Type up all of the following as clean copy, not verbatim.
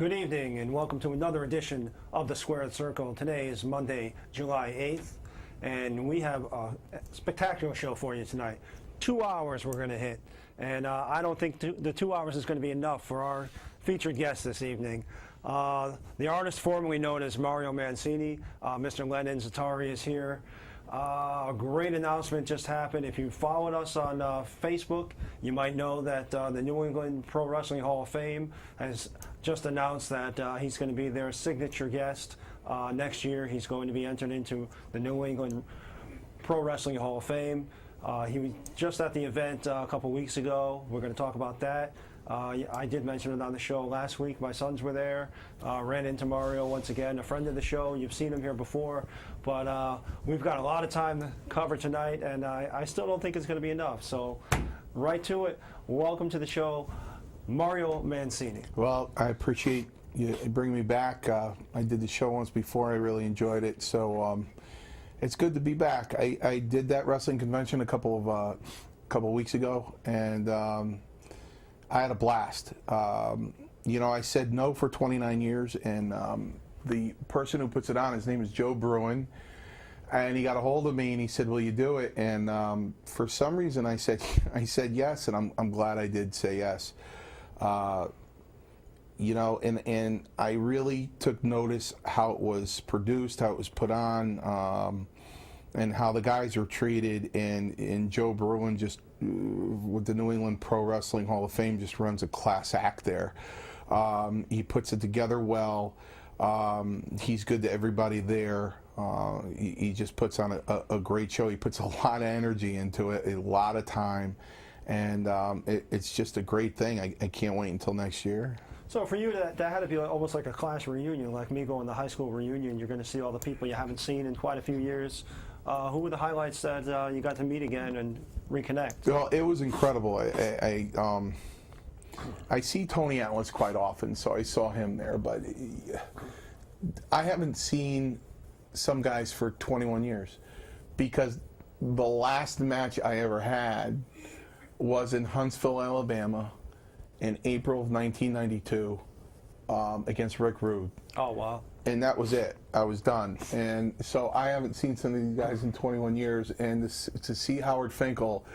Good evening and welcome to another edition of the Squared Circle. Today is Monday, July 8th, and we have a spectacular show for you tonight. 2 hours we're going to hit, and I don't think the 2 hours is going to be enough for our featured guest this evening. The artist formerly known as Mario Mancini, Mr. Lennon Zatari is here. A great announcement just happened. If you followed us on Facebook, you might know that the New England Pro Wrestling Hall of Fame has just announced that he's going to be their signature guest next year. He's going to be entered into the New England Pro Wrestling Hall of Fame. He was just at the event a couple weeks ago. We're going to talk about that. I did mention it on the show last week. My sons were there. Ran into Mario once again, a friend of the show. You've seen him here before. But we've got a lot of time to cover tonight, and I still don't think it's going to be enough. So right to it. Welcome to the show, Mario Mancini. Well, I appreciate you bringing me back. I did the show once before. I really enjoyed it. So it's good to be back. I did that wrestling convention a couple weeks ago, and I had a blast. You know, I said no for 29 years, and the person who puts it on, his name is Joe Bruin, and he got a hold of me and he said, "Will you do it?" And for some reason, I said yes, and I'm glad I did say yes. You know, and I really took notice how it was produced, how it was put on, and how the guys are treated. And Joe Bruin, just with the New England Pro Wrestling Hall of Fame, just runs a class act there. He puts it together well. He's good to everybody there. He just puts on a great show. He puts a lot of energy into it, a lot of time, and it's just a great thing. I can't wait until next year. So for you, that had to be almost like a class reunion, like me going to high school reunion. You're going to see all the people you haven't seen in quite a few years. Who were the highlights that you got to meet again and reconnect? Well, it was incredible. I see Tony Atlas quite often, so I saw him there, but I haven't seen some guys for 21 years, because the last match I ever had was in Huntsville, Alabama, in April of 1992 against Rick Rude. Oh, wow. And that was it. I was done. And so I haven't seen some of these guys in 21 years. And to see Howard Finkel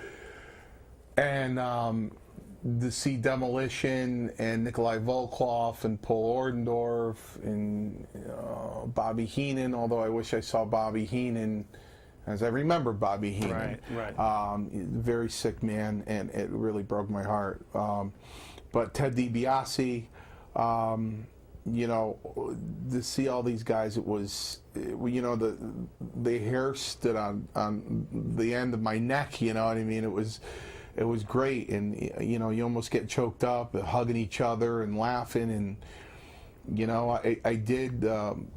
and to see Demolition and Nikolai Volkov and Paul Ordendorff and Bobby Heenan, although I wish I saw Bobby Heenan as I remember Bobby Heenan. Right. Very sick man, and it really broke my heart. But Ted DiBiase, you know, to see all these guys, it was, you know, the hair stood on the end of my neck, you know what I mean? It was great, and, you know, you almost get choked up, hugging each other and laughing, and, you know, I did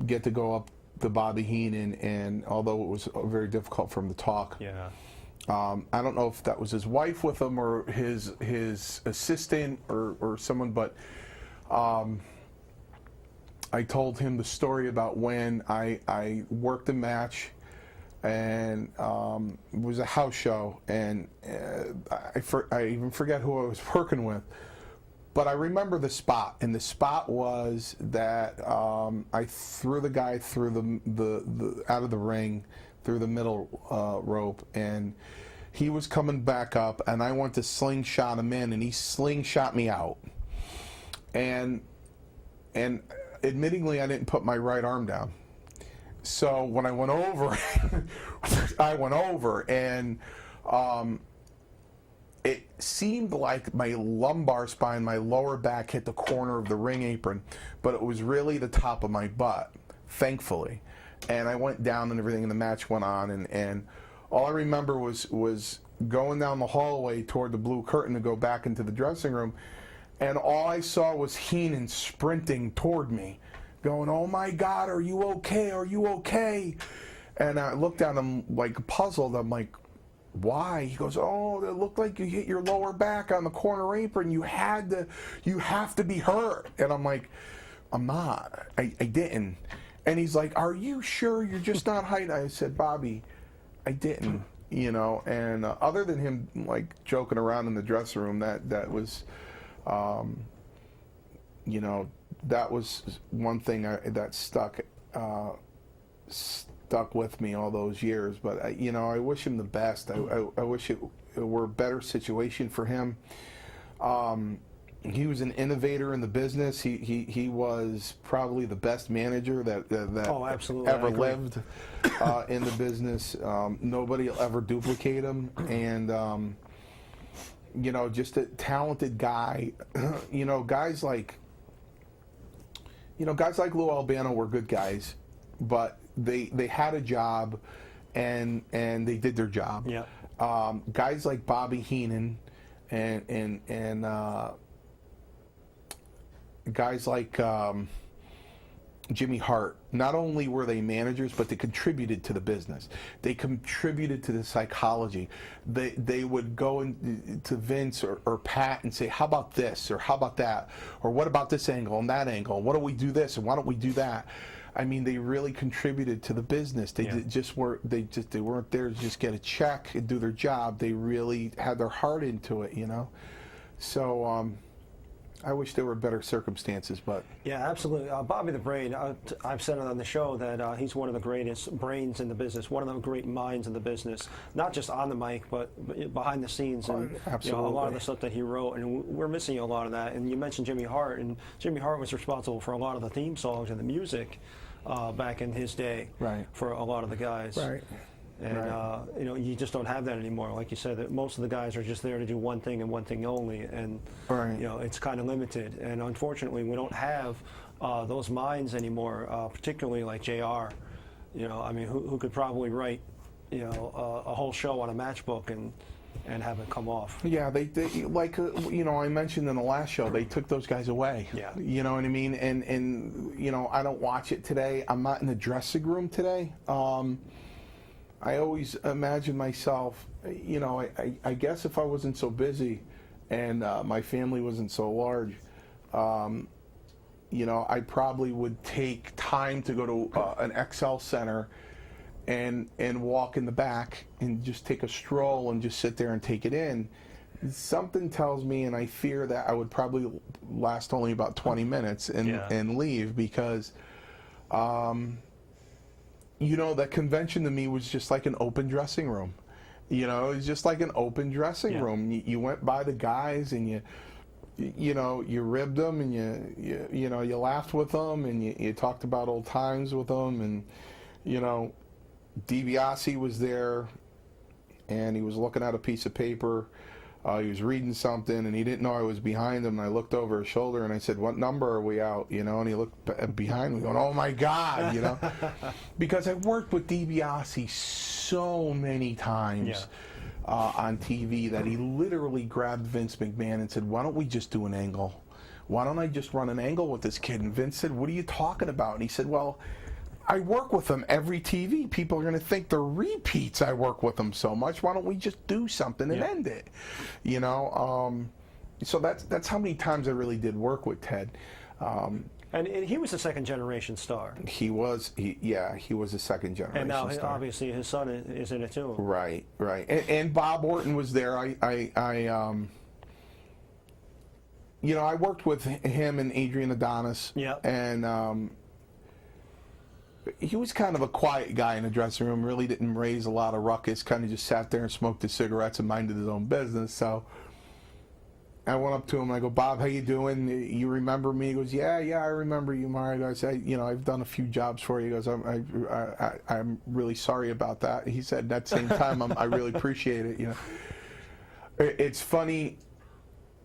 get to go up to Bobby Heenan, and although it was very difficult for him to talk. Yeah. I don't know if that was his wife with him or his assistant or someone, but I told him the story about when I worked a match, and it was a house show, and I even forget who I was working with, but I remember the spot, and the spot was that I threw the guy through the out of the ring, through the middle rope, and he was coming back up, and I went to slingshot him in, and he slingshot me out. And admittingly, I didn't put my right arm down. So when I went over, I went over, and it seemed like my lumbar spine, my lower back hit the corner of the ring apron, but it was really the top of my butt, thankfully. And I went down and everything, and the match went on, and all I remember was going down the hallway toward the blue curtain to go back into the dressing room, and all I saw was Heenan sprinting toward me, going, "Oh my God, are you okay? Are you okay?" And I looked at him like puzzled. I'm like, "Why?" He goes, "Oh, it looked like you hit your lower back on the corner apron. You have to be hurt." And I'm like, "I'm not. I didn't." And he's like, "Are you sure you're just not hiding?" I said, "Bobby, I didn't." You know, and other than him like joking around in the dressing room, that was, you know, that was one thing that stuck with me all those years. But I wish him the best. I wish it were a better situation for him. He was an innovator in the business. He was probably the best manager that absolutely. ever lived in the business. Nobody will ever duplicate him. And just a talented guy. Guys like Lou Albano were good guys, but they had a job and they did their job. Yeah. Guys like Bobby Heenan and guys like Jimmy Hart, not only were they managers, but they contributed to the business. They contributed to the psychology. They would go to Vince or Pat and say, how about this, or how about that, or what about this angle and that angle? Why don't we do this and why don't we do that? I mean, they really contributed to the business. They weren't there to just get a check and do their job. They really had their heart into it, So I wish there were better circumstances, but yeah, absolutely. Bobby the Brain, I've said it on the show that he's one of the greatest brains in the business, one of the great minds in the business, not just on the mic, but behind the scenes, and a lot of the stuff that he wrote, and we're missing a lot of that. And you mentioned Jimmy Hart, and Jimmy Hart was responsible for a lot of the theme songs and the music back in his day, right, for a lot of the guys. Right. And right. You just don't have that anymore. Like you said, that most of the guys are just there to do one thing and one thing only, and right. It's kind of limited. And unfortunately, we don't have those minds anymore. Particularly like JR. Who could probably write a whole show on a matchbook and have it come off. Yeah, they like I mentioned in the last show, they took those guys away. Yeah. You know what I mean? And I don't watch it today. I'm not in the dressing room today. I always imagine myself, I guess if I wasn't so busy and my family wasn't so large, I probably would take time to go to an XL center and walk in the back and just take a stroll and just sit there and take it in. Something tells me, and I fear that I would probably last only about 20 minutes and leave, because that convention to me was just like an open dressing room. It was just like an open dressing room. You went by the guys and you ribbed them, and you laughed with them, and you talked about old times with them, and DiBiase was there, and he was looking at a piece of paper. He was reading something, and he didn't know I was behind him, and I looked over his shoulder, and I said, what number are we out? And he looked behind me going, oh my God, because I worked with DiBiase so many times on TV that he literally grabbed Vince McMahon and said, why don't we just do an angle? Why don't I just run an angle with this kid? And Vince said, what are you talking about? And he said, well, I work with them every TV. People are going to think they're repeats. I work with them so much. Why don't we just do something and end it? So that's how many times I really did work with Ted. And he was a second generation star. He was a second generation and now star. Obviously his son is in it too. Right. And Bob Orton was there. I worked with him and Adrian Adonis. Yeah. And he was kind of a quiet guy in the dressing room, really didn't raise a lot of ruckus, kind of just sat there and smoked his cigarettes and minded his own business. So I went up to him and I go, Bob, how you doing? You remember me? He goes, yeah, I remember you, Mario. I said, I've done a few jobs for you. He goes, I'm really sorry about that. He said, at that same time, I really appreciate it. It's funny,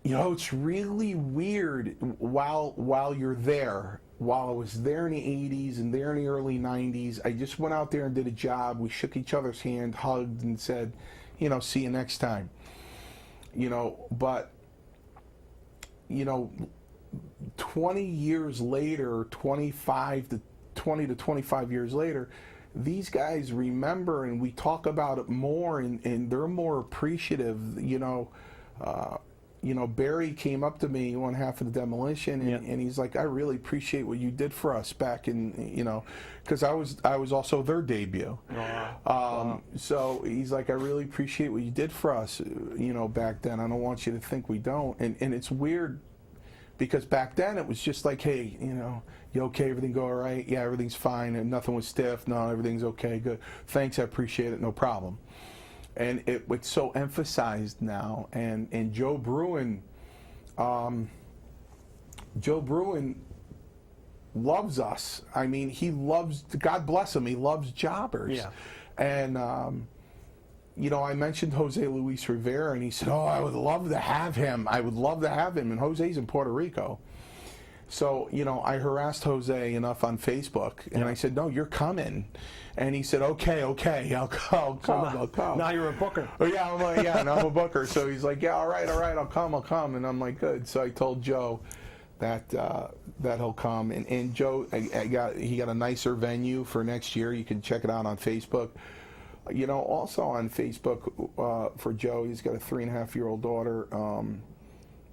it's really weird while you're there. While I was there in the 80s and there in the early 90s, I just went out there and did a job. We shook each other's hand, hugged, and said, see you next time. But 20 years later, 20 to 25 years later, these guys remember, and we talk about it more, and they're more appreciative. Barry came up to me one half of the demolition, and he's like, I really appreciate what you did for us back in, because I was also their debut. Wow. So he's like, I really appreciate what you did for us, back then. I don't want you to think we don't. And it's weird Because back then it was just like, hey, you okay? Everything go all right? Yeah, everything's fine, and nothing was stiff. No, everything's okay. Good. Thanks, I appreciate it. No problem. And it's so emphasized now. And Joe Bruin loves us. I mean, he loves, God bless him, he loves jobbers. Yeah. And, I mentioned Jose Luis Rivera, and he said, oh, I would love to have him. I would love to have him. And Jose's in Puerto Rico. So, I harassed Jose enough on Facebook, and I said, no, you're coming. And he said, okay, I'll come. Now you're a booker. Oh, yeah, I'm a booker. So he's like, yeah, all right, I'll come. And I'm like, good. So I told Joe that he'll come. And Joe, he got a nicer venue for next year. You can check it out on Facebook. Also on Facebook for Joe, he's got a 3.5-year-old daughter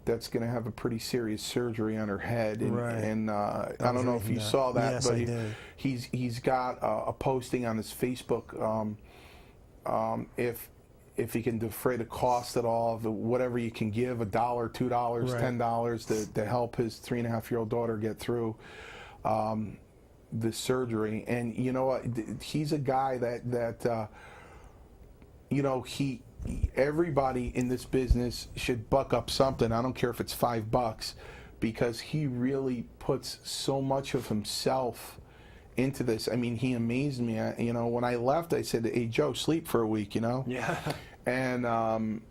that's going to have a pretty serious surgery on her head. And I don't know if you saw that, yes, but I did. he's got a posting on his Facebook if he can defray the cost at all of whatever you can give, $1, $2, $10 to help his 3.5-year-old daughter get through this surgery. And you know what? He's a guy that everybody in this business should buck up something. I don't care if it's $5, because he really puts so much of himself into this. I mean, he amazed me. When I left, I said, hey, Joe, sleep for a week, Yeah. And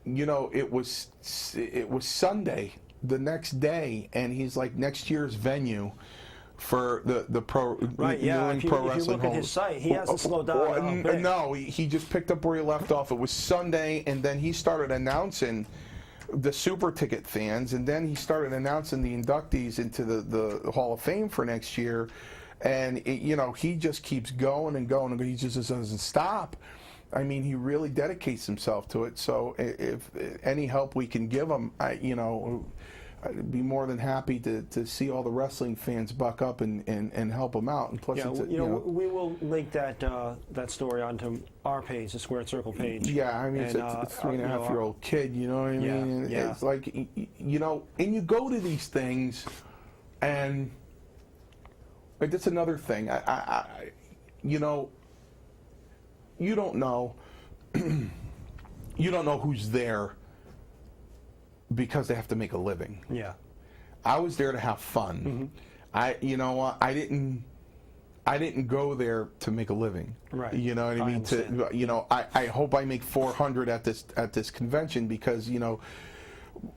it was Sunday the next day, and he's like, next year's venue for the pro right, yeah. New If you Pro Wrestling look at his site, he hasn't slowed down. No, he just picked up where he left off. It was Sunday, and then he started announcing the super ticket fans, and then he started announcing the inductees into the Hall of Fame for next year. And he just keeps going and going, and he just doesn't stop. I mean, he really dedicates himself to it. So if any help we can give him, I'd be more than happy to see all the wrestling fans buck up and help him out. And plus, we will link that story onto our page, the Squared Circle page. Yeah, I mean, it's a 3.5-year-old kid. You know what I mean? Yeah. It's like, and you go to these things, and like that's another thing. You don't know. You don't know who's there because they have to make a living. Yeah. I was there to have fun. Mm-hmm. I didn't go there to make a living. Right. You know what I mean? I hope I make 400 at this convention, because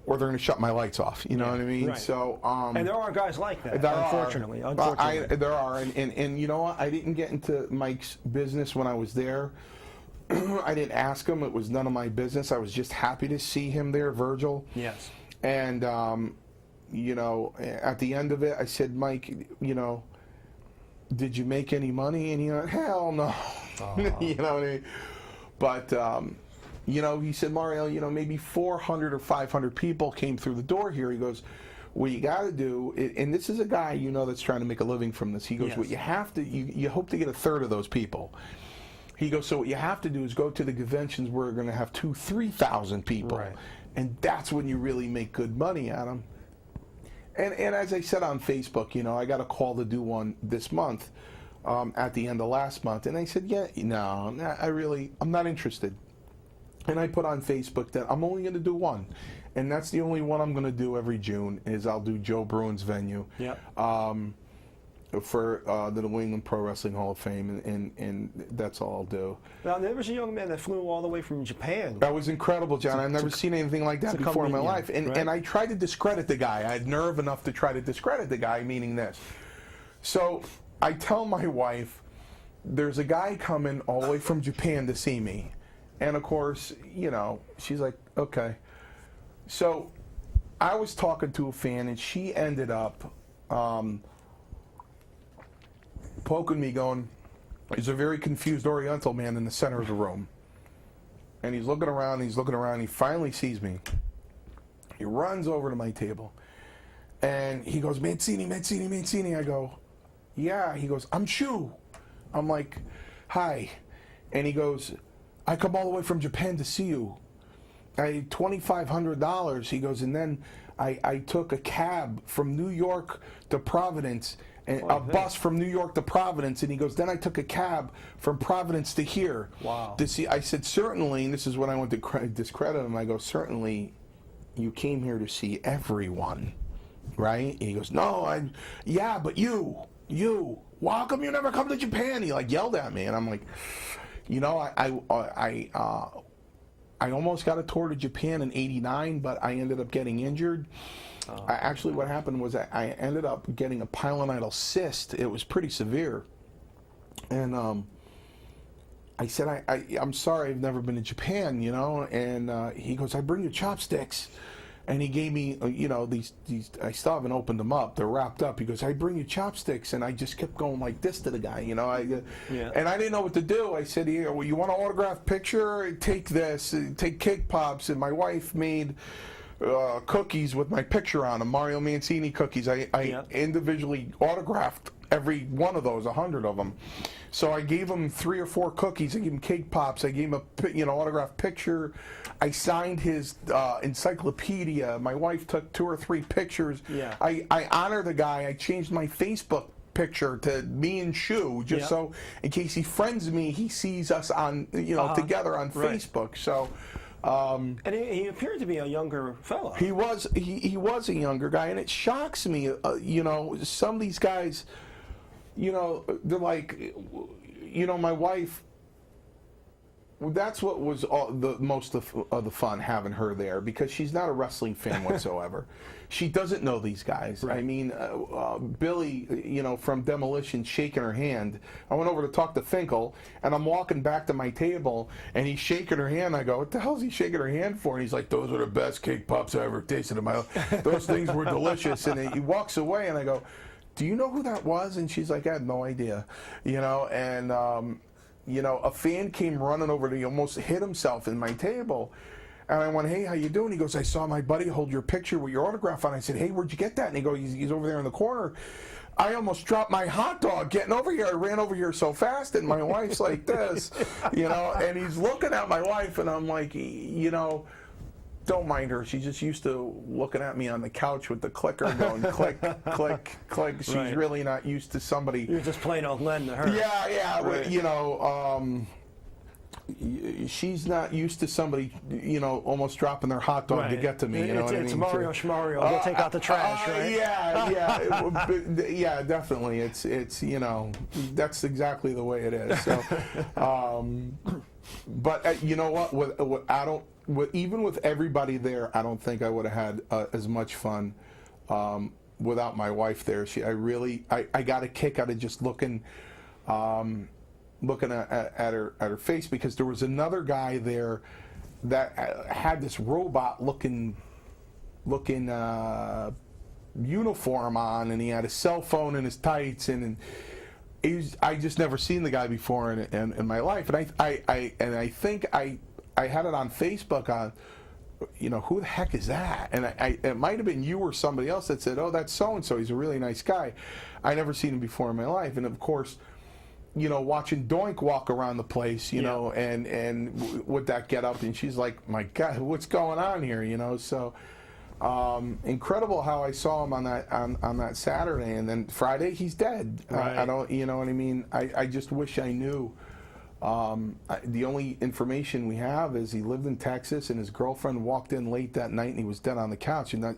or they're going to shut my lights off. You know what I mean? Right. So and there are guys like that. Unfortunately. There are, and you know what? I didn't get into Mike's business when I was there. I didn't ask him. It was none of my business. I was just happy to see him there, Virgil. Yes. And, at the end of it, I said, Mike, did you make any money? And he went, hell no. You know what I mean? But, he said, Mario, maybe 400 or 500 people came through the door here. He goes, what you got to do, and this is a guy, that's trying to make a living from this. He goes, yes. What you have to, you hope to get a third of those people. He goes, so what you have to do is go to the conventions where we're going to have 2,000-3,000 people. Right. And that's when you really make good money at them. And as I said on Facebook, I got a call to do one this month at the end of last month. And I said, I'm not interested. And I put on Facebook that I'm only going to do one. And that's the only one I'm going to do every June, is I'll do Joe Bruin's venue. Yep. For the New England Pro Wrestling Hall of Fame, and that's all I'll do. Now, there was a young man that flew all the way from Japan. That was incredible, John. I've never seen anything like that before in my life. And I tried to discredit the guy. I had nerve enough to try to discredit the guy, meaning this. So I tell my wife, there's a guy coming all the way from Japan to see me. And of course, she's like, okay. So I was talking to a fan, and she ended up poking me, going, there's a very confused Oriental man in the center of the room. And he's looking around, he finally sees me. He runs over to my table. And he goes, Mancini. I go, yeah. He goes, I'm Shu. I'm like, hi. And he goes, I come all the way from Japan to see you. I $2,500. He goes, and then I took a cab from New York to Providence, and a bus from New York to Providence, and he goes, then I took a cab from Providence to here. Wow. To see, I said, certainly, and this is when I went to discredit him, I go, certainly you came here to see everyone, right? And he goes, no, yeah, but you, well, how come you never come to Japan? He like yelled at me, and I'm like, you know, I almost got a tour to Japan in '89, but I ended up getting injured. Actually, what happened was I ended up getting a pilonidal cyst. It was pretty severe. And I said, I'm sorry, I've never been to Japan, you know. And he goes, I bring you chopsticks. And he gave me, you know, these, I still haven't opened them up. They're wrapped up. He goes, I bring you chopsticks. And I just kept going like this to the guy, you know. And I didn't know what to do. I said, here, well, you want an autographed picture? Take this. Take cake pops. And my wife made cookies with my picture on them, Mario Mancini cookies. I individually autographed every one of those, 100 of them. So I gave him 3 or 4 cookies. I gave him cake pops. I gave him a autographed picture. I signed his encyclopedia. My wife took 2 or 3 pictures. Yeah. I honor the guy. I changed my Facebook picture to me and Shu, just so in case he friends me, he sees us on together on Facebook. So. And he appeared to be a younger fellow. He was a younger guy, and it shocks me. Some of these guys, they're like, my wife. That's what was the most of the fun, having her there, because she's not a wrestling fan whatsoever. She doesn't know these guys. Right. I mean, Billy, from Demolition, shaking her hand. I went over to talk to Finkel, and I'm walking back to my table, and he's shaking her hand. I go, what the hell is he shaking her hand for? And he's like, those are the best cake pops I ever tasted in my life. Those things were delicious. And he walks away, and I go, do you know who that was? And she's like, I had no idea. And a fan came running over to me, almost hit himself in my table. And I went, hey, how you doing? He goes, I saw my buddy hold your picture with your autograph on. I said, hey, where'd you get that? And he goes, he's over there in the corner. I almost dropped my hot dog getting over here. I ran over here so fast, and my wife's like this, and he's looking at my wife, and I'm like, don't mind her. She's just used to looking at me on the couch with the clicker going click, click, click. She's really not used to somebody. You're just plain old Len to her. Yeah. Right. She's not used to somebody, almost dropping their hot dog to get to me. It's Mario Schmario. We'll take out the trash, right? Yeah, definitely. It's that's exactly the way it is. So, but you know what? Even with everybody there, I don't think I would have had as much fun without my wife there. I got a kick out of just looking at her face, because there was another guy there that had this robot looking uniform on, and he had a cell phone in his tights, and I just never seen the guy before in my life, and I think I had it on Facebook on, who the heck is that? And it might have been you or somebody else that said, oh, that's so-and-so. He's a really nice guy. I never seen him before in my life. And of course, watching Doink walk around the place, and with that get up, and she's like, my God, what's going on here? So incredible how I saw him on that Saturday, and then Friday he's dead. Right. I don't, what I mean? I just wish I knew. The only information we have is he lived in Texas, and his girlfriend walked in late that night, and he was dead on the couch. And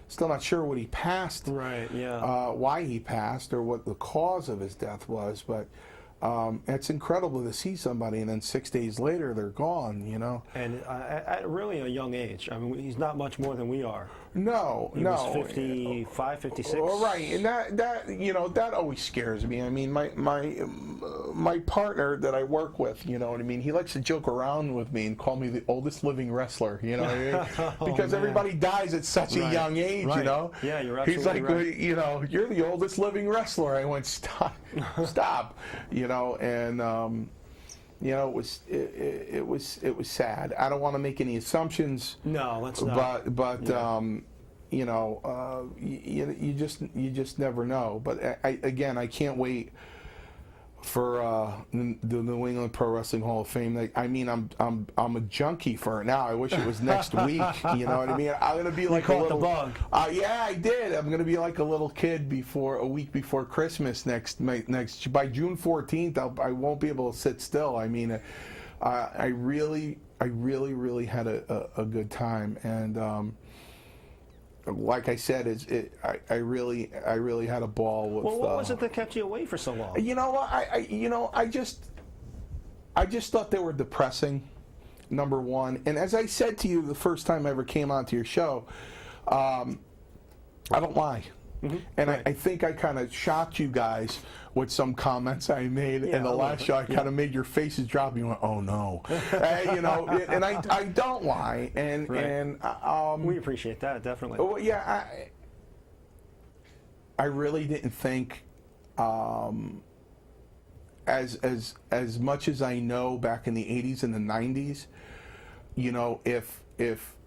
still not sure what he passed. Right. Yeah. Why he passed or what the cause of his death was, but it's incredible to see somebody, and then 6 days later they're gone. And at really a young age. I mean, he's not much more than we are. No. He was 55, 56. Right, and that always scares me. I mean, my partner that I work with, what I mean, he likes to joke around with me and call me the oldest living wrestler. What I mean? Because everybody dies at such a young age. Yeah, you're absolutely He's like, right. You're the oldest living wrestler. I went, stop. And. It was sad. I don't want to make any assumptions. No, let's not. But you just never know. But I can't wait for the New England Pro Wrestling Hall of Fame. I mean, I'm a junkie for it now. I wish it was next week. You know what I mean? I'm gonna be like a little the bug. Yeah, I did. I'm gonna be like a little kid a week before Christmas next by June 14th. I won't be able to sit still. I mean, I really had a good time, and like I said, I really had a ball with. Well, what was it that kept you away for so long? You know what? I just thought they were depressing. Number one, and as I said to you the first time I ever came onto your show, I don't lie. Mm-hmm. And right. I think I kind of shocked you guys with some comments I made in the last show. I kind of made your faces drop. You went, "Oh no," you know. And I don't lie. And right. and we appreciate that, definitely. Well, yeah, I really didn't think, as much as I know back in the 80s and the 90s, you know, if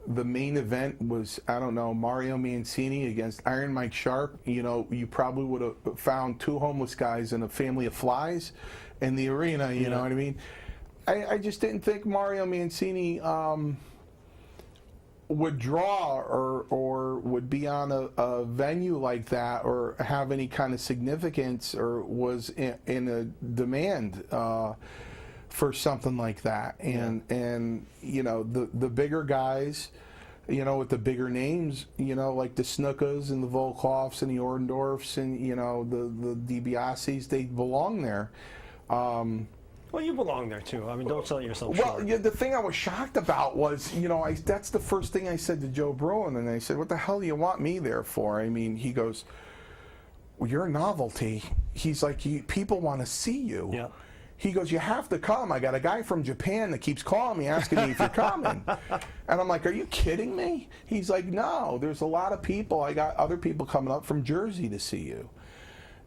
the main event was, I don't know, Mario Mancini against Iron Mike Sharp, you know, you probably would have found two homeless guys and a family of flies in the arena, you know what I mean? I just didn't think Mario Mancini would draw or would be on a venue like that or have any kind of significance or was in a demand for something like that. And you know, the bigger guys, you know, with the bigger names, you know, like the Snukas and the Volkoffs and the Ordendorfs and, you know, the DiBiases, they belong there. Well, you belong there too. I mean, don't sell yourself short. Well, yeah, the thing I was shocked about was, you know, that's the first thing I said to Joe Bruin, and I said, "What the hell do you want me there for?" I mean, he goes, "Well, you're a novelty." He's like, "People want to see you." Yeah. He goes, "You have to come. I got a guy from Japan that keeps calling me, asking me if you're coming." And I'm like, "Are you kidding me?" He's like, "No, there's a lot of people. I got other people coming up from Jersey to see you."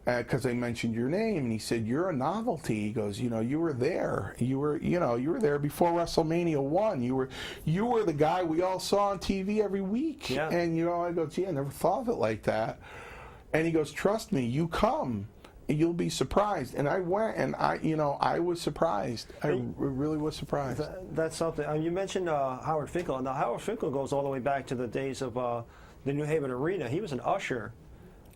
Because I mentioned your name, and he said, "You're a novelty." He goes, "You know, you were there. You were there before WrestleMania 1. You were the guy we all saw on TV every week." Yeah. And you know, I go, "Gee, I never thought of it like that." And he goes, "Trust me, you come, you'll be surprised." And I went, and I was surprised. I really was surprised. That's something. You mentioned Howard Finkel. Now, Howard Finkel goes all the way back to the days of the New Haven Arena. He was an usher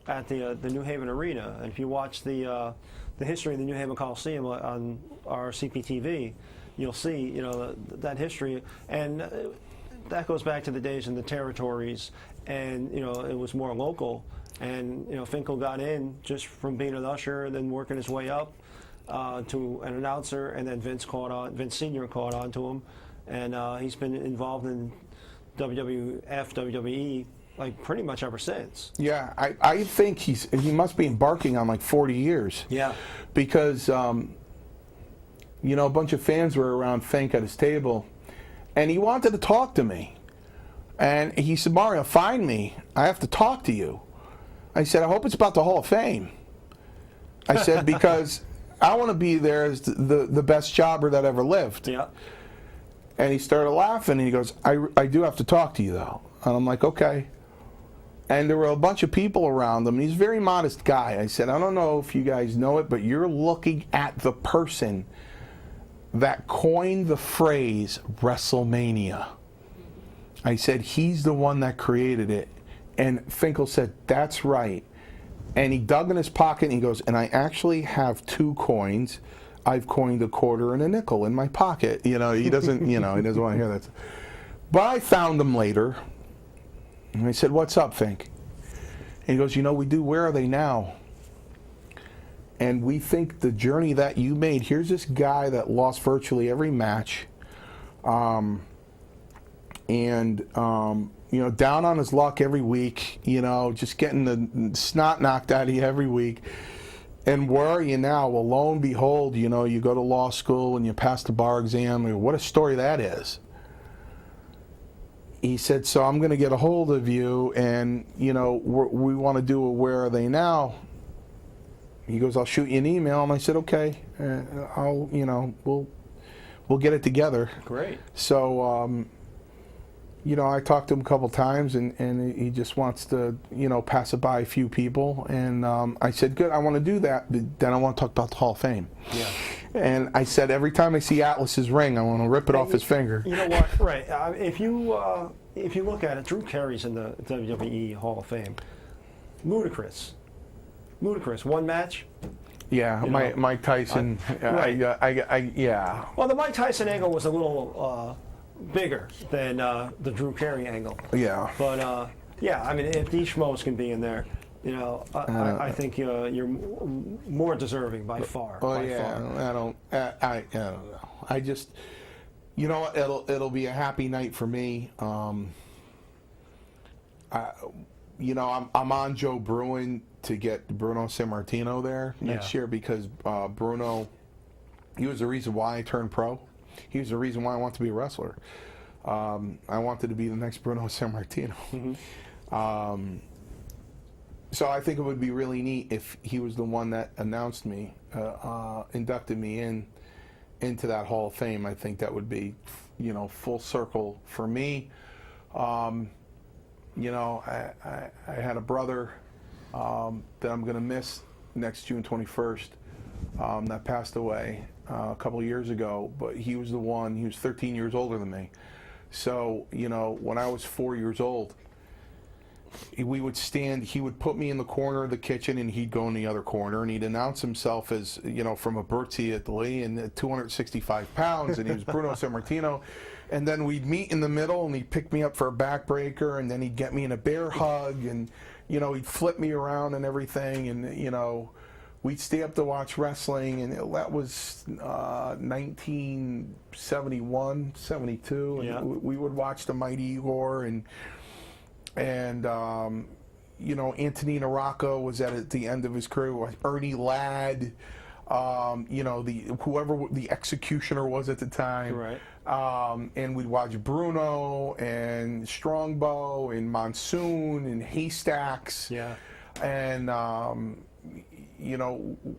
at the New Haven Arena, and if you watch the history of the New Haven Coliseum on our CPTV, you'll see, you know, that history, and that goes back to the days in the territories, and you know, it was more local, and you know, Finkel got in just from being an usher, and then working his way up to an announcer, and then Vince Sr. caught on to him, and he's been involved in WWF, WWE. Like pretty much ever since. Yeah, I think he must be embarking on like 40 years. Yeah. Because, you know, a bunch of fans were around Fink at his table, and he wanted to talk to me. And he said, "Mario, find me. I have to talk to you." I said, "I hope it's about the Hall of Fame." I said, "Because I want to be there as the best jobber that ever lived." Yeah. And he started laughing, and he goes, I do have to talk to you, though." And I'm like, "Okay." And there were a bunch of people around him. He's a very modest guy. I said, "I don't know if you guys know it, but you're looking at the person that coined the phrase WrestleMania." I said, "He's the one that created it." And Finkel said, "That's right." And he dug in his pocket and he goes, "And I actually have two coins. I've coined a quarter and a nickel in my pocket." You know, he doesn't, he doesn't want to hear that. But I found them later. And I said, "What's up, Fink?" And he goes, "You know, we do Where Are They Now? And we think the journey that you made, here's this guy that lost virtually every match, you know, down on his luck every week, you know, just getting the snot knocked out of you every week. And where are you now? Well, lo and behold, you know, you go to law school and you pass the bar exam. What a story that is." He said, "So I'm going to get a hold of you, and you know, we want to do a Where Are They Now?" He goes, "I'll shoot you an email." And I said, "Okay, we'll get it together." Great. So, I talked to him a couple times, and he just wants to, pass it by a few people. And I said, good, I want to do that, but then I want to talk about the Hall of Fame. Yeah. And I said, every time I see Atlas's ring, I want to rip it off his finger. You know what? Right. If you look at it, Drew Carey's in the WWE Hall of Fame. Ludicrous. One match. Yeah, Mike Tyson. Right. Yeah. Well, the Mike Tyson angle was a little bigger than the Drew Carey angle. Yeah. But yeah, I mean, if these schmoes can be in there, I think you're more deserving by far. Oh by yeah, far. I don't know. I just, what? It'll be a happy night for me. I'm on Joe Bruin to get Bruno Sammartino there next year because Bruno, he was the reason why I turned pro. He was the reason why I wanted to be a wrestler. I wanted to be the next Bruno Sammartino. Mm-hmm. So I think it would be really neat if he was the one that announced me, inducted me into that Hall of Fame. I think that would be, full circle for me. I had a brother that I'm going to miss next June 21st that passed away a couple of years ago, but he was the one. He was 13 years older than me. So, when I was 4 years old, he would put me in the corner of the kitchen and he'd go in the other corner and he'd announce himself as, from Abruzzi, Italy, and 265 pounds, and he was Bruno Sammartino. And then we'd meet in the middle and he'd pick me up for a backbreaker, and then he'd get me in a bear hug, and, he'd flip me around and everything, and, we'd stay up to watch wrestling, and that was 1971, 72, and yeah. we would watch the Mighty Igor, and Antonino Rocco was at the end of his career. Ernie Ladd, whoever the executioner was at the time. Right. And we'd watch Bruno and Strongbow and Monsoon and Haystacks. Yeah. And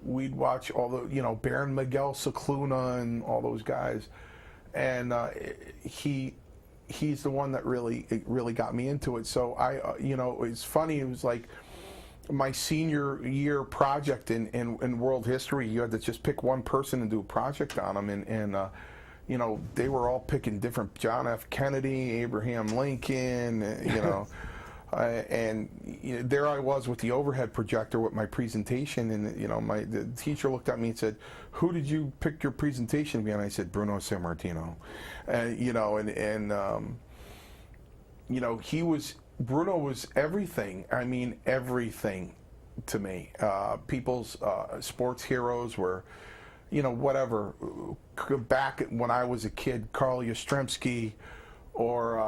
we'd watch all the Baron Miguel Cicluna and all those guys, and he's the one that really got me into it. So it's funny. It was like my senior year project in world history. You had to just pick one person and do a project on them, and they were all picking different. John F. Kennedy, Abraham Lincoln, and there I was with the overhead projector with my presentation, and the teacher looked at me and said, "Who did you pick your presentation to be on?" I said, "Bruno Sammartino," Bruno was everything. I mean, everything to me. People's sports heroes were, whatever. Back when I was a kid, Carl Yastrzemski, or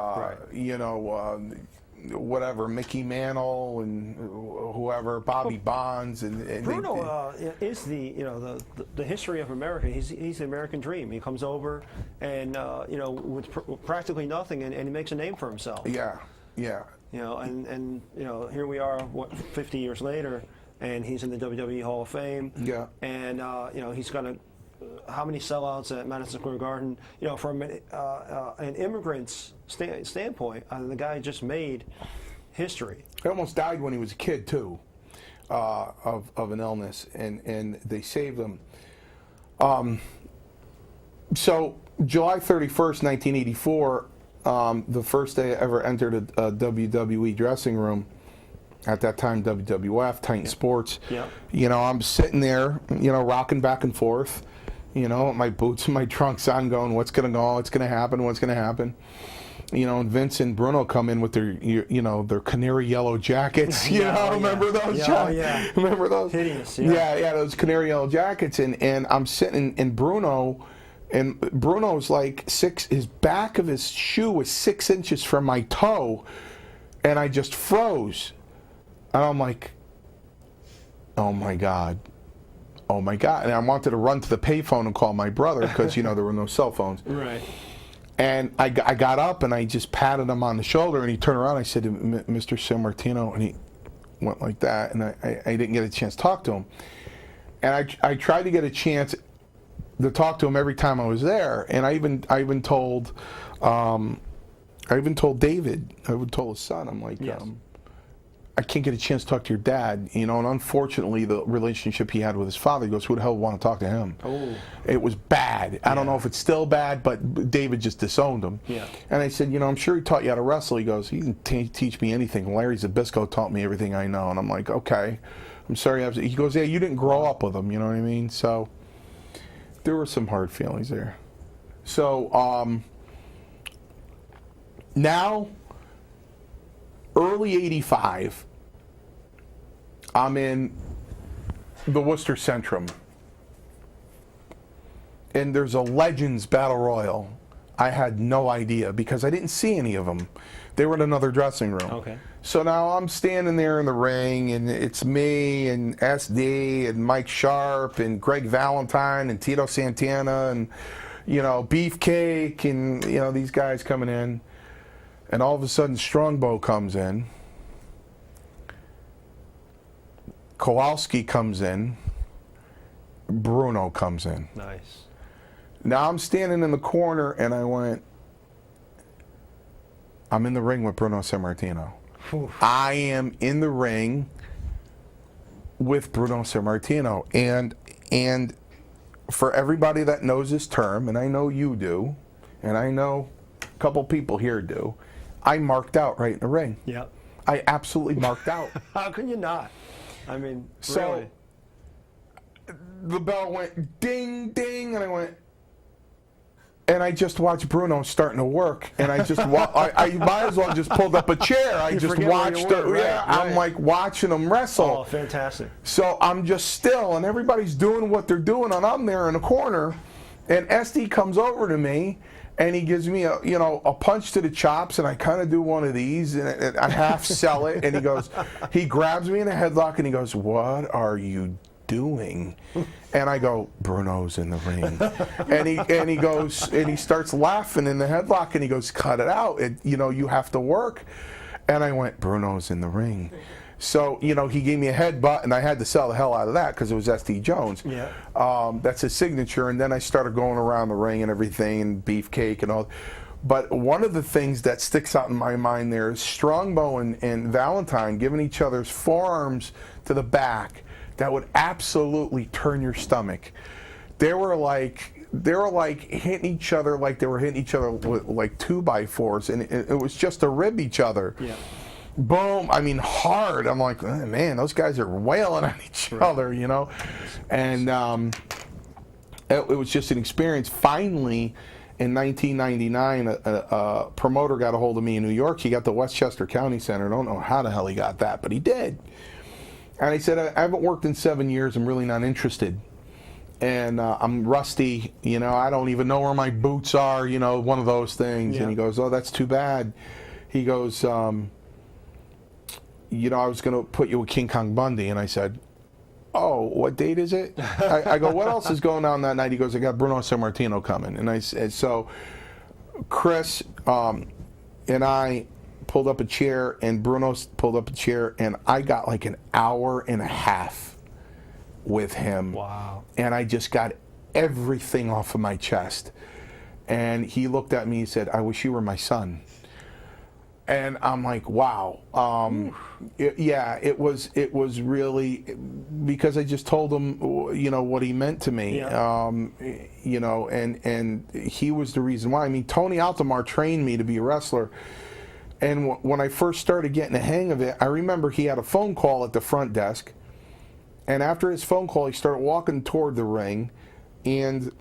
whatever, Mickey Mantle and whoever, Bobby Bonds, and Bruno is the history of America. He's the American dream. He comes over and with practically nothing, and he makes a name for himself. Yeah. And here we are, 50 years later, and he's in the WWE Hall of Fame. Yeah. And he's got how many sellouts at Madison Square Garden? From an immigrant's standpoint, the guy just made history. He almost died when he was a kid too, of an illness, and they saved him. So July 31st, 1984, the first day I ever entered a WWE dressing room. At that time, WWF, Titan Sports. Yeah. I'm sitting there, rocking back and forth. My boots and my trunks on, going, what's going to go? What's going to happen? What's going to happen? And Vince and Bruno come in with their, their canary yellow jackets. Remember those? Yeah. Remember those? Hideous. Yeah, those canary yellow jackets. And I'm sitting in Bruno's like his back of his shoe was 6 inches from my toe, and I just froze. And I'm like, oh my God. And I wanted to run to the payphone and call my brother because, there were no cell phones. Right. And I got up and I just patted him on the shoulder, and he turned around. I said, "Mr. Sammartino," and he went like that, and I didn't get a chance to talk to him. And I tried to get a chance to talk to him every time I was there, and I even told I even told David, I would told his son, I'm like, Yes. I can't get a chance to talk to your dad, you know, and unfortunately the relationship he had with his father, he goes, who the hell would want to talk to him? Oh. It was bad. I don't know if it's still bad, but David just disowned him. Yeah. And I said, you know, I'm sure he taught you how to wrestle. He goes, he didn't teach me anything. Larry Zbyszko taught me everything I know. And I'm like, okay. I'm sorry. He goes, yeah, you didn't grow up with him, you know what I mean? So there were some hard feelings there. So now, early 85, I'm in the Worcester Centrum. And there's a Legends Battle Royal. I had no idea because I didn't see any of them. They were in another dressing room. Okay. So now I'm standing there in the ring, and it's me and SD and Mike Sharp and Greg Valentine and Tito Santana and, you know, Beefcake and, you know, these guys coming in. And all of a sudden, Strongbow comes in. Kowalski comes in. Bruno comes in. Nice. Now I'm standing in the corner, and I went, I'm in the ring with Bruno Sammartino. Oof. I am in the ring with Bruno Sammartino. And for everybody that knows this term, and I know you do, and I know a couple people here do, I marked out right in the ring. Yep. I absolutely marked out. How can you not? I mean, So really. the bell went ding, ding, and I went, and I just watched Bruno starting to work, and I just, I might as well just pulled up a chair. I You just forget where you watched were, it. Yeah, right. I'm like watching him wrestle. Oh, fantastic. So I'm just still, and everybody's doing what they're doing, and I'm there in the corner, and SD comes over to me, and he gives me a, you know, a punch to the chops, and I kind of do one of these, and I half sell it, and he goes, he grabs me in a headlock, and he goes, what are you doing? And I go, Bruno's in the ring. And he goes, and he starts laughing in the headlock, and he goes, cut it out. You know, you have to work. And I went, Bruno's in the ring. So, you know, he gave me a headbutt, and I had to sell the hell out of that because it was SD Jones. Yeah. That's his signature. And then I started going around the ring and everything, and Beefcake and all. But one of the things that sticks out in my mind there is Strongbow and Valentine giving each other's forearms to the back that would absolutely turn your stomach. They were like hitting each other like they were hitting each other with like 2x4s, and it was just to rib each other. Yeah. Boom, I mean hard. I'm like, oh, man, those guys are wailing on each other, you know? And it was just an experience. Finally, in 1999, a promoter got a hold of me in New York. He got the Westchester County Center. I don't know how the hell he got that, but he did. And he said, I haven't worked in 7 years. I'm really not interested. And I'm rusty. You know, I don't even know where my boots are, you know, one of those things. Yeah. And he goes, oh, that's too bad. He goes, you know, I was going to put you with King Kong Bundy. And I said, oh, what date is it? I go, what else is going on that night? He goes, I got Bruno Sammartino coming. And I said, so Chris and I pulled up a chair, and Bruno pulled up a chair, and I got like an hour and a half with him. Wow. And I just got everything off of my chest. And he looked at me and said, I wish you were my son. And I'm like, wow. It was really, because I just told him, you know, what he meant to me. Yeah. You know, and he was the reason why. I mean, Tony Altomar trained me to be a wrestler. And when I first started getting the hang of it, I remember he had a phone call at the front desk. And after his phone call, he started walking toward the ring. And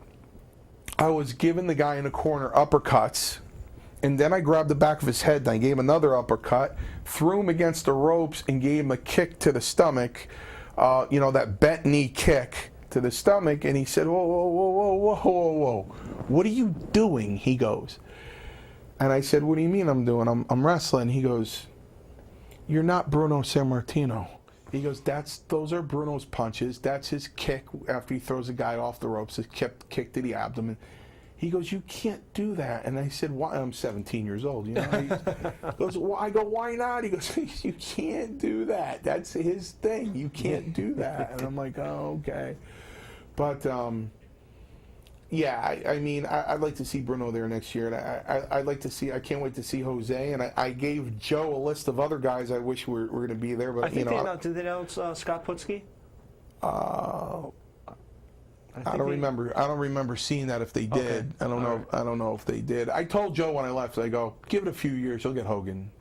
I was giving the guy in the corner uppercuts. And then I grabbed the back of his head, and I gave him another uppercut, threw him against the ropes, and gave him a kick to the stomach, you know, that bent knee kick to the stomach. And he said, whoa, whoa, whoa, whoa, whoa, whoa, whoa. What are you doing? He goes. And I said, what do you mean I'm doing? I'm wrestling. He goes, you're not Bruno Sammartino. He goes, those are Bruno's punches. That's his kick after he throws a guy off the ropes, his kick to the abdomen. He goes, you can't do that. And I said, why? I'm 17 years old, you know. He goes, well, I go, why not? He goes, you can't do that. That's his thing. You can't do that. And I'm like, oh, okay. But, Yeah, I mean, I'd like to see Bruno there next year, and I'd like to see. I can't wait to see Jose. And I gave Joe a list of other guys I wish were going to be there, but I think did they announce Scott Putski? I don't remember. I don't remember seeing that if they did. Okay. I don't know. Right. I don't know if they did. I told Joe when I left, I go, give it a few years, you'll get Hogan.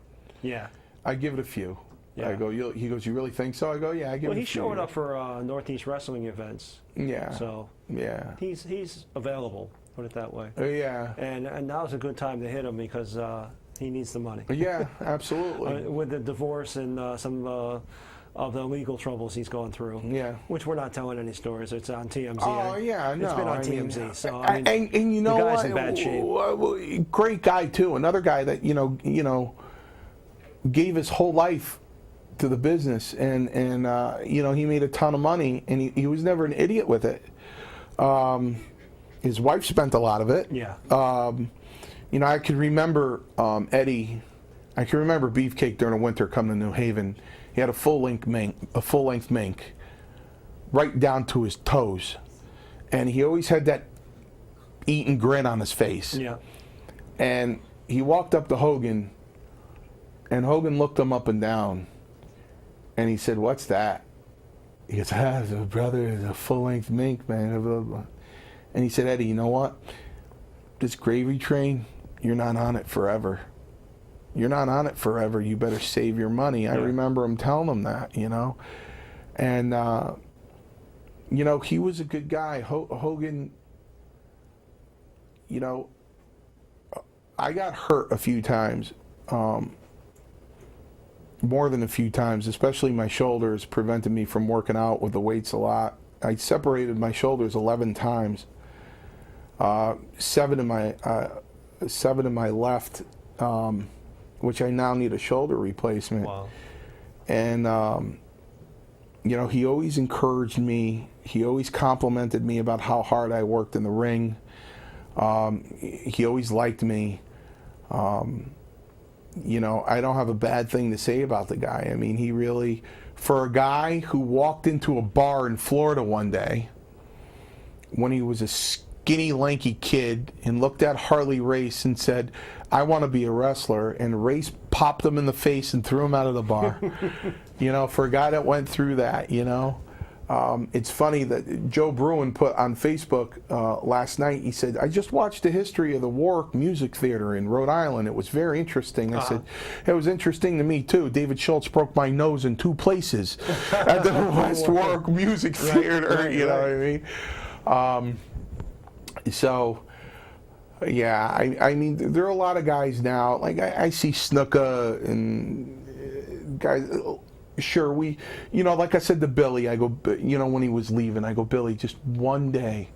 Yeah. I give it a few. Yeah. I go. He goes. You really think so? I go. Yeah. I give it a few. Well, he's showing years. up for Northeast wrestling events. Yeah. So yeah. he's available. Put it that way. Yeah. And now's a good time to hit him because he needs the money. Yeah. Absolutely. With the divorce and some of the legal troubles he's going through. Yeah. Which we're not telling any stories. It's on TMZ. Oh yeah, no. It's been on TMZ. So I mean, and you know the guy's what? in bad shape. Great guy too. Another guy that you know gave his whole life to the business, and he made a ton of money, and he was never an idiot with it. His wife spent a lot of it. Yeah. I could remember Eddie. I can remember Beefcake during the winter coming to New Haven. He had a full-length mink, right down to his toes, and he always had that eaten grin on his face. Yeah. And he walked up to Hogan, and Hogan looked him up and down, and he said, "What's that?" He goes, brother, it's a full-length mink, man. Blah, blah. And he said, "Eddie, you know what? This gravy train, you're not on it forever. You're not on it forever. You better save your money." I remember him telling him that, And, he was a good guy. Hogan, I got hurt a few times, more than a few times, especially my shoulders prevented me from working out with the weights a lot. I separated my shoulders 11 times, 7 in my left, which I now need a shoulder replacement. Wow. And, he always encouraged me. He always complimented me about how hard I worked in the ring. He always liked me. I don't have a bad thing to say about the guy. I mean, he really, for a guy who walked into a bar in Florida one day when he was a skinny, lanky kid and looked at Harley Race and said, "I want to be a wrestler," and Race popped him in the face and threw him out of the bar. For a guy that went through that, it's funny that Joe Bruin put on Facebook last night, he said, "I just watched the history of the Warwick Music Theater in Rhode Island. It was very interesting." I said, "It was interesting to me too. David Schultz broke my nose in 2 places at the West Warwick Music Theater." You know what I mean? So, yeah, I mean, there are a lot of guys now. Like I see Snuka and guys. Sure, like I said to Billy, I go, when he was leaving, I go, "Billy, just one day.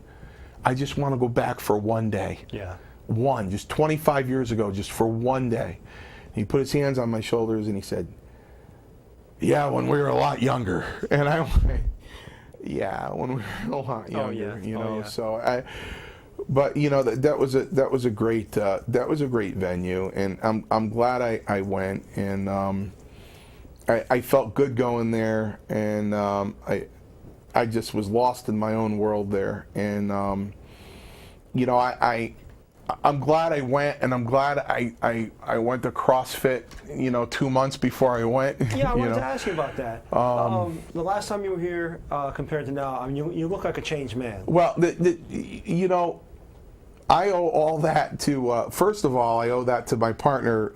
I just want to go back for one day." Yeah. Just 25 years ago, just for one day. He put his hands on my shoulders and he said, "Yeah, when we were a lot younger." And I went, "Yeah, when we were a lot younger." So but that was a great venue, and I'm glad I went, and I felt good going there, and I just was lost in my own world there, and I'm glad I went, and I'm glad I went to CrossFit 2 months before I went. Yeah, I wanted to ask you about that. The last time you were here compared to now, I mean, you look like a changed man. Well, I owe all that to first of all, I owe that to my partner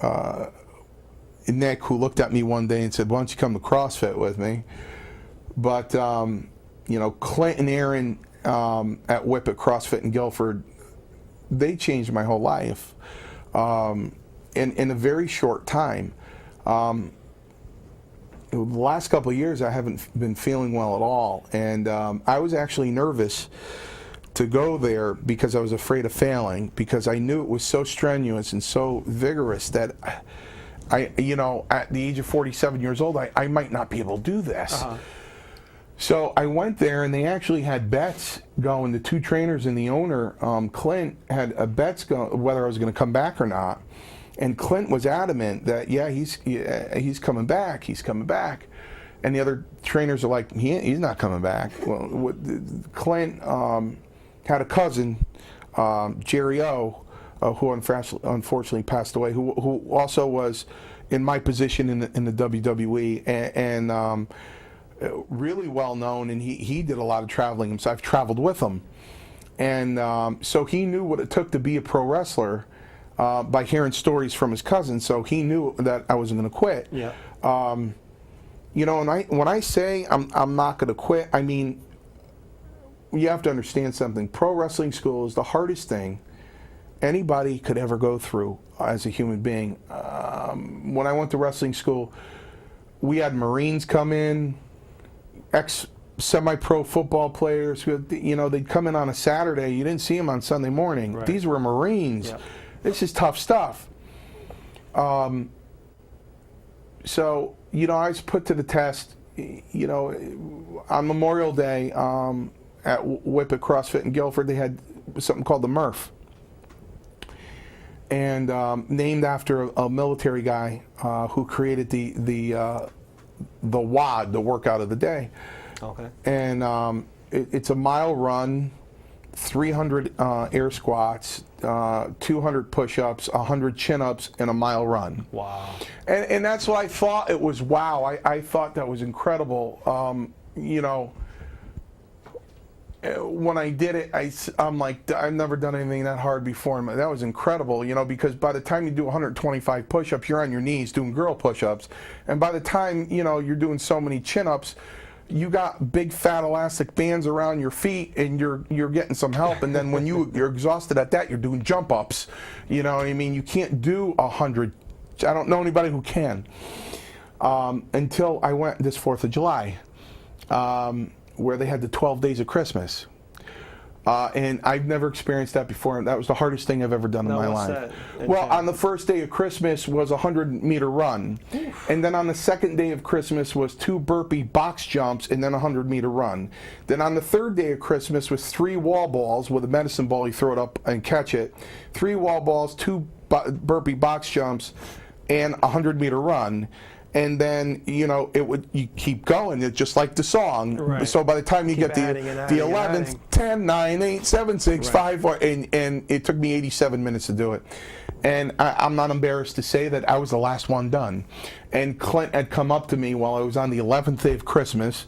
Nick, who looked at me one day and said, "Why don't you come to CrossFit with me?" But Clint and Aaron at Whippet CrossFit in Guilford, they changed my whole life in a very short time. The last couple of years, I haven't been feeling well at all, and I was actually nervous to go there because I was afraid of failing, because I knew it was so strenuous and so vigorous that at the age of 47 years old, I might not be able to do this. So I went there, and they actually had bets going. The 2 trainers and the owner, Clint, had bets going whether I was going to come back or not. And Clint was adamant that he's coming back. He's coming back. And the other trainers are like, he's not coming back. Well, Clint had a cousin, Jerry O, who unfortunately passed away, who also was in my position in the WWE, and really well known, and he did a lot of traveling himself. I've traveled with him, and so he knew what it took to be a pro wrestler by hearing stories from his cousin. So he knew that I wasn't going to quit. Yeah. You know, when I say I'm not going to quit, I mean, you have to understand something. Pro wrestling school is the hardest thing anybody could ever go through as a human being. When I went to wrestling school, we had Marines come in, semi-pro football players who, you know, they'd come in on a Saturday. You didn't see them on Sunday morning. Right. These were Marines. Yeah. This is tough stuff. So, you know, I was put to the test, you know, on Memorial Day at Whippet CrossFit in Guilford. They had something called the Murph, and named after a military guy who created the WOD, the workout of the day. Okay. And it's a mile run, 300 air squats, 200 push-ups, 100 chin-ups, and a mile run. Wow. And that's what I thought. It was wow. I thought that was incredible. You know, when I did it, I'm like, I've never done anything that hard before. That was incredible, you know, because by the time you do 125 push-ups, you're on your knees doing girl push-ups. And by the time, you know, you're doing so many chin-ups, you got big fat elastic bands around your feet, and you're getting some help. And then when you're exhausted at that, you're doing jump ups. You know what I mean? You can't do 100. I don't know anybody who can. Until I went this 4th of July, where they had the 12 days of Christmas. And I've never experienced that before. That was the hardest thing I've ever done in my life. Well, on the first day of Christmas was a 100-meter run. Oof. And then on the second day of Christmas was 2 burpee box jumps and then a 100-meter run. Then on the third day of Christmas was 3 wall balls with a medicine ball. You throw it up and catch it. 3 wall balls, 2 burpee box jumps, and a 100-meter run. And then, you know, you keep going. It's just like the song. Right. So by the time you get the 11th, 10, 9, 8, 7, 6, 5, 4, and it took me 87 minutes to do it. And I'm not embarrassed to say that I was the last one done. And Clint had come up to me while I was on the 11th day of Christmas,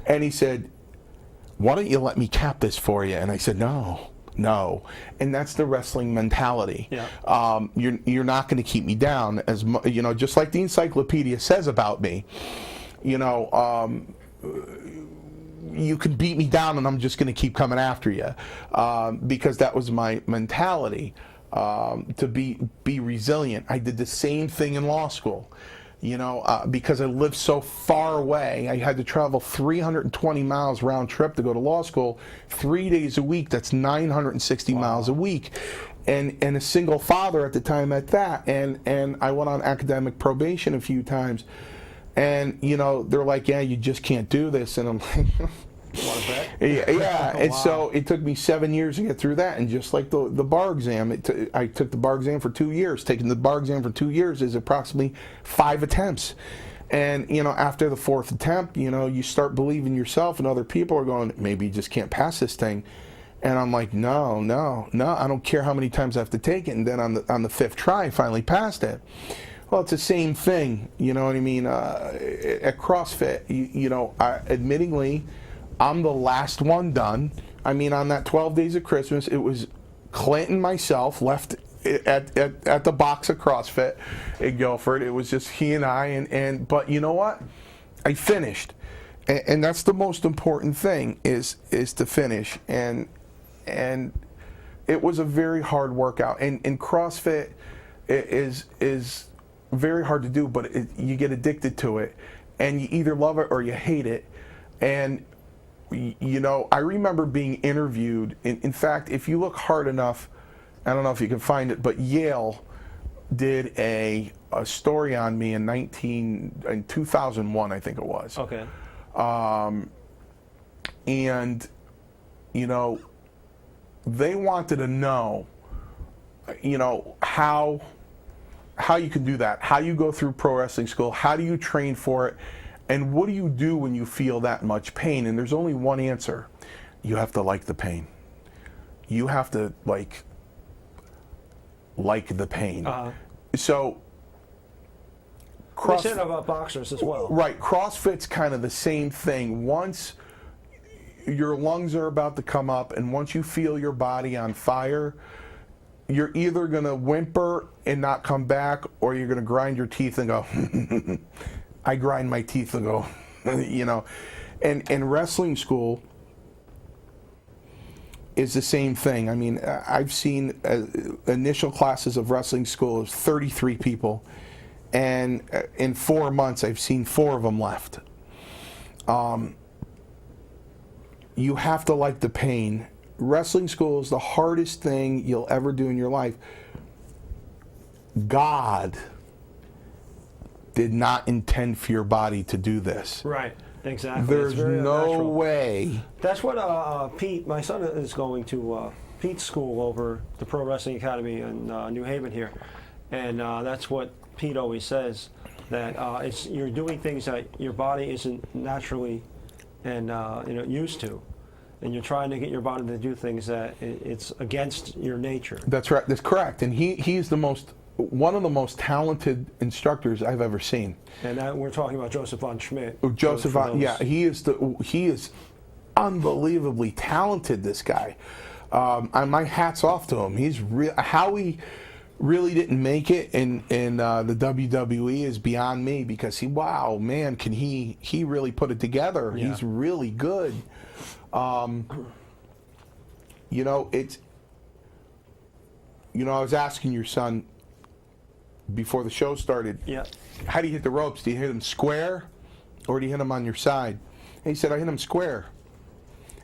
and he said, "Why don't you let me cap this for you?" And I said, No. And that's the wrestling mentality. Yeah. You're not going to keep me down, as you know, just like the encyclopedia says about me. You know, you can beat me down, and I'm just going to keep coming after you, because that was my mentality, to be resilient. I did the same thing in law school. You know, because I lived so far away, I had to travel 320 miles round trip to go to law school 3 days a week. That's 960 miles a week. And a single father at the time at that. And I went on academic probation a few times. And, you know, they're like, yeah, you just can't do this. And I'm like, want to bet? Yeah. And so it took me 7 years to get through that. And just like the bar exam, I took the bar exam for 2 years. Taking the bar exam for 2 years is approximately 5 attempts. And, you know, after the 4th attempt, you know, you start believing yourself, and other people are going, maybe you just can't pass this thing. And I'm like, no, I don't care how many times I have to take it. And then on the 5th try, I finally passed it. Well, it's the same thing, you know what I mean? At CrossFit, you know, admittingly, I'm the last one done. I mean, on that 12 days of Christmas, it was Clint and myself left at the box of CrossFit in Guilford. It was just he and I, but you know what? I finished, and that's the most important thing is to finish. And it was a very hard workout. And CrossFit is very hard to do, but you get addicted to it, and you either love it or you hate it. And you know, I remember being interviewed. In fact, if you look hard enough, I don't know if you can find it, but Yale did a story on me in 2001, I think it was. Okay. And, you know, they wanted to know, you know, how you can do that, how you go through pro wrestling school, how do you train for it, and what do you do when you feel that much pain? And there's only one answer. You have to like the pain. you have to like the pain. So They said about boxers as well. Right, CrossFit's kind of the same thing. Once your lungs are about to come up and once you feel your body on fire, you're either going to whimper and not come back, or you're going to grind your teeth and go, I grind my teeth and go, you know. And wrestling school is the same thing. I mean, I've seen initial classes of wrestling school of 33 people, and in 4 months, I've seen 4 of them left. You have to like the pain. Wrestling school is the hardest thing you'll ever do in your life. God did not intend for your body to do this. Right, exactly. There's no way. That's what Pete, my son, is going to Pete's school over the Pro Wrestling Academy in New Haven here. And that's what Pete always says, that you're doing things that your body isn't naturally and used to. And you're trying to get your body to do things that it's against your nature. That's right. That's correct. And he's one of the most talented instructors I've ever seen. And we're talking about Joseph von Schmidt. Joseph von, yeah, he is unbelievably talented. This guy, and my hat's off to him. He's how he really didn't make it in the WWE is beyond me, because wow, man, can he really put it together? Yeah. He's really good. I was asking your son before the show started, yeah, how do you hit the ropes? Do you hit them square or do you hit them on your side? And he said, I hit them square.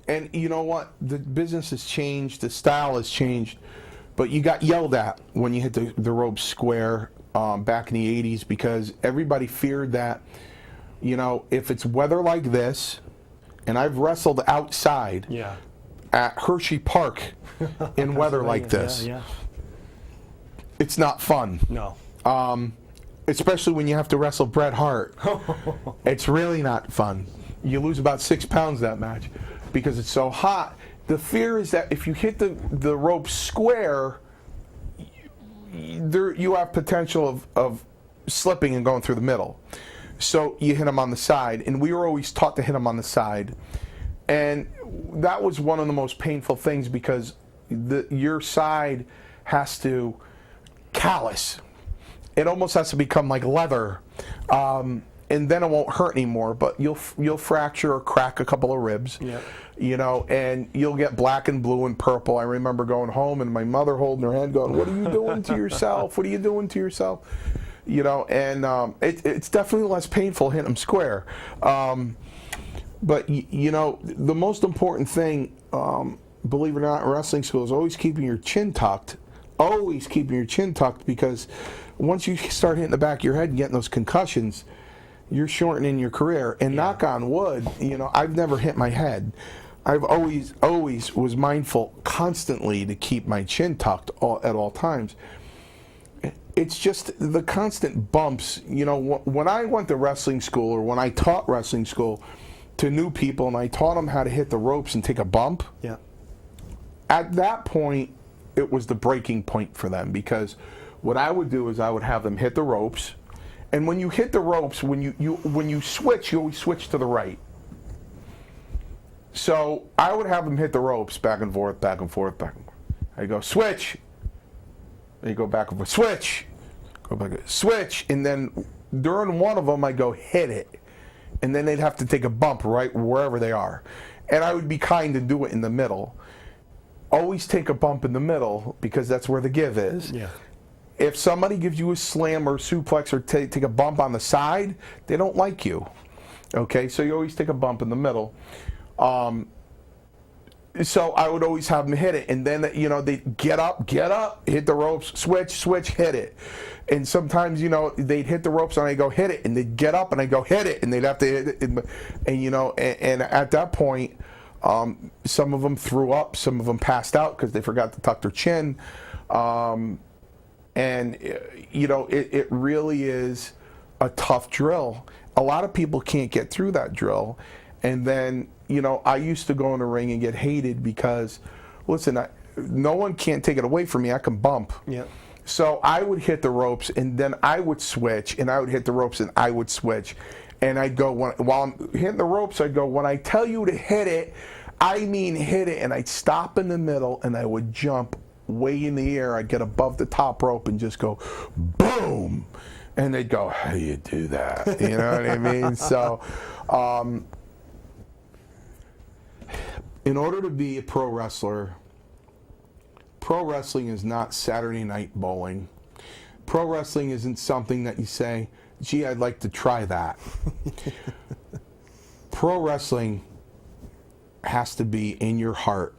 And you know what? The business has changed, the style has changed, but you got yelled at when you hit the ropes square back in the 80s, because everybody feared that, if it's weather like this, and I've wrestled outside at Hershey Park in weather like this. Yeah. It's not fun. No. Especially when you have to wrestle Bret Hart. It's really not fun. You lose about 6 pounds that match because it's so hot. The fear is that if you hit the rope square, you have potential of slipping and going through the middle. So you hit them on the side, and we were always taught to hit them on the side. And that was one of the most painful things, because your side has to callous. It almost has to become like leather, and then it won't hurt anymore. But you'll fracture or crack a couple of ribs, and you'll get black and blue and purple. I remember going home and my mother holding her hand, going, "What are you doing to yourself? What are you doing to yourself?" And it's definitely less painful hitting them square. But the most important thing, believe it or not, in wrestling school is always keeping your chin tucked. Always keeping your chin tucked, because once you start hitting the back of your head and getting those concussions, you're shortening your career. And knock on wood, I've never hit my head. I've always was mindful constantly to keep my chin tucked at all times. It's just the constant bumps. When I went to wrestling school, or when I taught wrestling school to new people, and I taught them how to hit the ropes and take a bump, at that point, it was the breaking point for them, because what I would do is I would have them hit the ropes, and when you hit the ropes, when you switch, you always switch to the right. So I would have them hit the ropes back and forth, back and forth, back and forth. I go switch. Then you go back and forth, switch, go back, switch, and then during one of them I go hit it, and then they'd have to take a bump right wherever they are, and I would be kind and do it in the middle. Always take a bump in the middle, because that's where the give is. Yeah. If somebody gives you a slam or a suplex or take a bump on the side, they don't like you. Okay, so you always take a bump in the middle. So I would always have them hit it, and then they get up, hit the ropes, switch, hit it. And sometimes they'd hit the ropes and I go hit it, and they'd get up and I go hit it, and they'd have to hit it, and at that point, some of them threw up, some of them passed out because they forgot to tuck their chin, and it really is a tough drill. A lot of people can't get through that drill. And then, I used to go in the ring and get hated because, listen, no one can't take it away from me. I can bump. Yeah. So I would hit the ropes, and then I would switch, and I would hit the ropes, and I would switch. And I'd go, while I'm hitting the ropes, I'd go, when I tell you to hit it, I mean hit it. And I'd stop in the middle, and I would jump way in the air. I'd get above the top rope and just go, boom. And they'd go, how do you do that? You know what I mean? So in order to be a pro wrestler, pro wrestling is not Saturday night bowling. Pro wrestling isn't something that you say, gee, I'd like to try that. Pro wrestling has to be in your heart.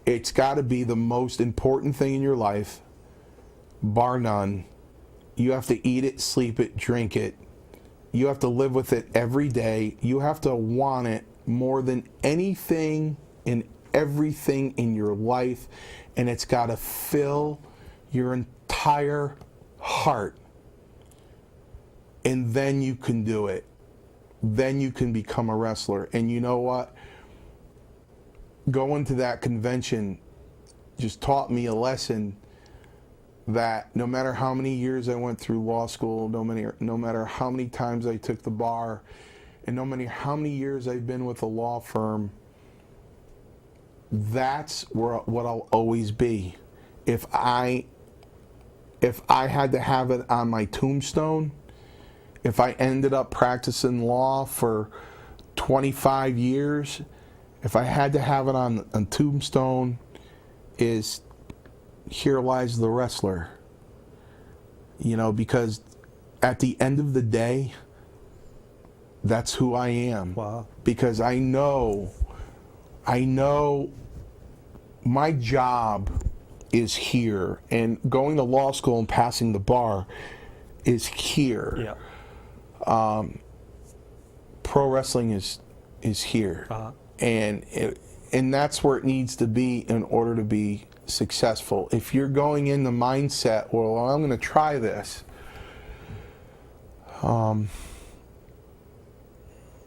It's got to be the most important thing in your life, bar none. You have to eat it, sleep it, drink it. You have to live with it every day. You have to want it more than anything and everything in your life. And it's got to fill your entire heart. And then you can do it. Then you can become a wrestler. And you know what? Going to that convention just taught me a lesson that no matter how many years I went through law school, no matter how many times I took the bar, and no matter how many years I've been with a law firm, that's what I'll always be. If I had to have it on my tombstone, if I ended up practicing law for 25 years, if I had to have it on tombstone, is here lies the wrestler. You know, because at the end of the day, that's who I am. Wow. Because I know my job is here, and going to law school and passing the bar is here. Yeah. Pro wrestling is here. Uh-huh. And that's where it needs to be in order to be successful. If you're going in the mindset, well, I'm going to try this,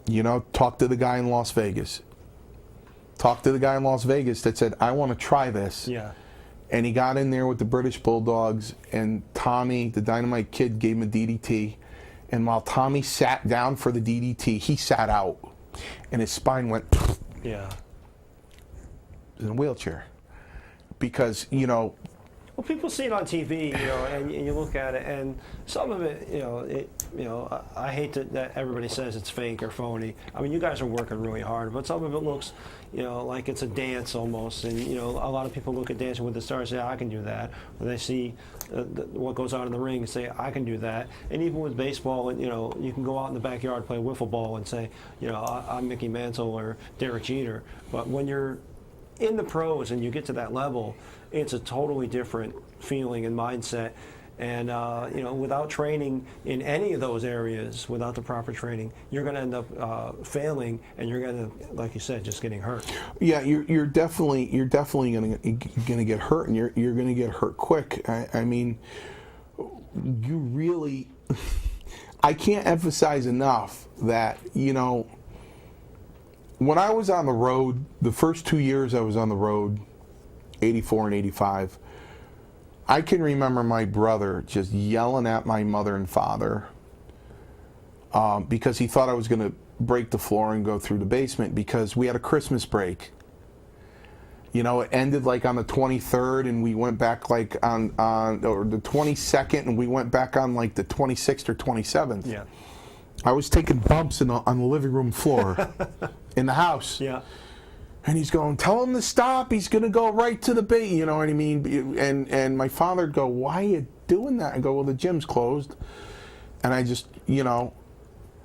you know, talk to the guy in Las Vegas. Talk to the guy in Las Vegas that said, I want to try this. Yeah. And he got in there with the British Bulldogs, and Tommy, the Dynamite Kid, gave him a DDT. And while Tommy sat down for the DDT, he sat out. And his spine went, Yeah. in a wheelchair. Because, you know, Well, people see it on TV, you know, and you look at it, and some of it, I hate that everybody says it's fake or phony. I mean, you guys are working really hard, but some of it looks, you know, like it's a dance almost. And, you know, a lot of people look at Dancing with the Stars and say, I can do that. Or they see what goes on in the ring and say, I can do that. And even with baseball, you know, you can go out in the backyard, play wiffle ball and say, you know, I'm Mickey Mantle or Derek Jeter. But when you're in the pros and you get to that level, it's a totally different feeling and mindset. And, you know, without training in any of those areas, without the proper training, you're going to end up failing, and you're going to, like you said, just getting hurt. Yeah, you're definitely going to get hurt, and you're going to get hurt quick. I mean, you really, I can't emphasize enough that, you know, when I was on the road, the first 2 years I was on the road, 84 and 85, I can remember my brother just yelling at my mother and father because he thought I was going to break the floor and go through the basement, because we had a Christmas break. You know, it ended like on the 23rd, and we went back like on or the 22nd, and we went back on like the 26th or 27th. Yeah. I was taking bumps on the living room floor in the house. Yeah. And he's going, tell him to stop. He's going to go right to the bait. You know what I mean? And my father would go, why are you doing that? I go, well, the gym's closed. And I just, you know,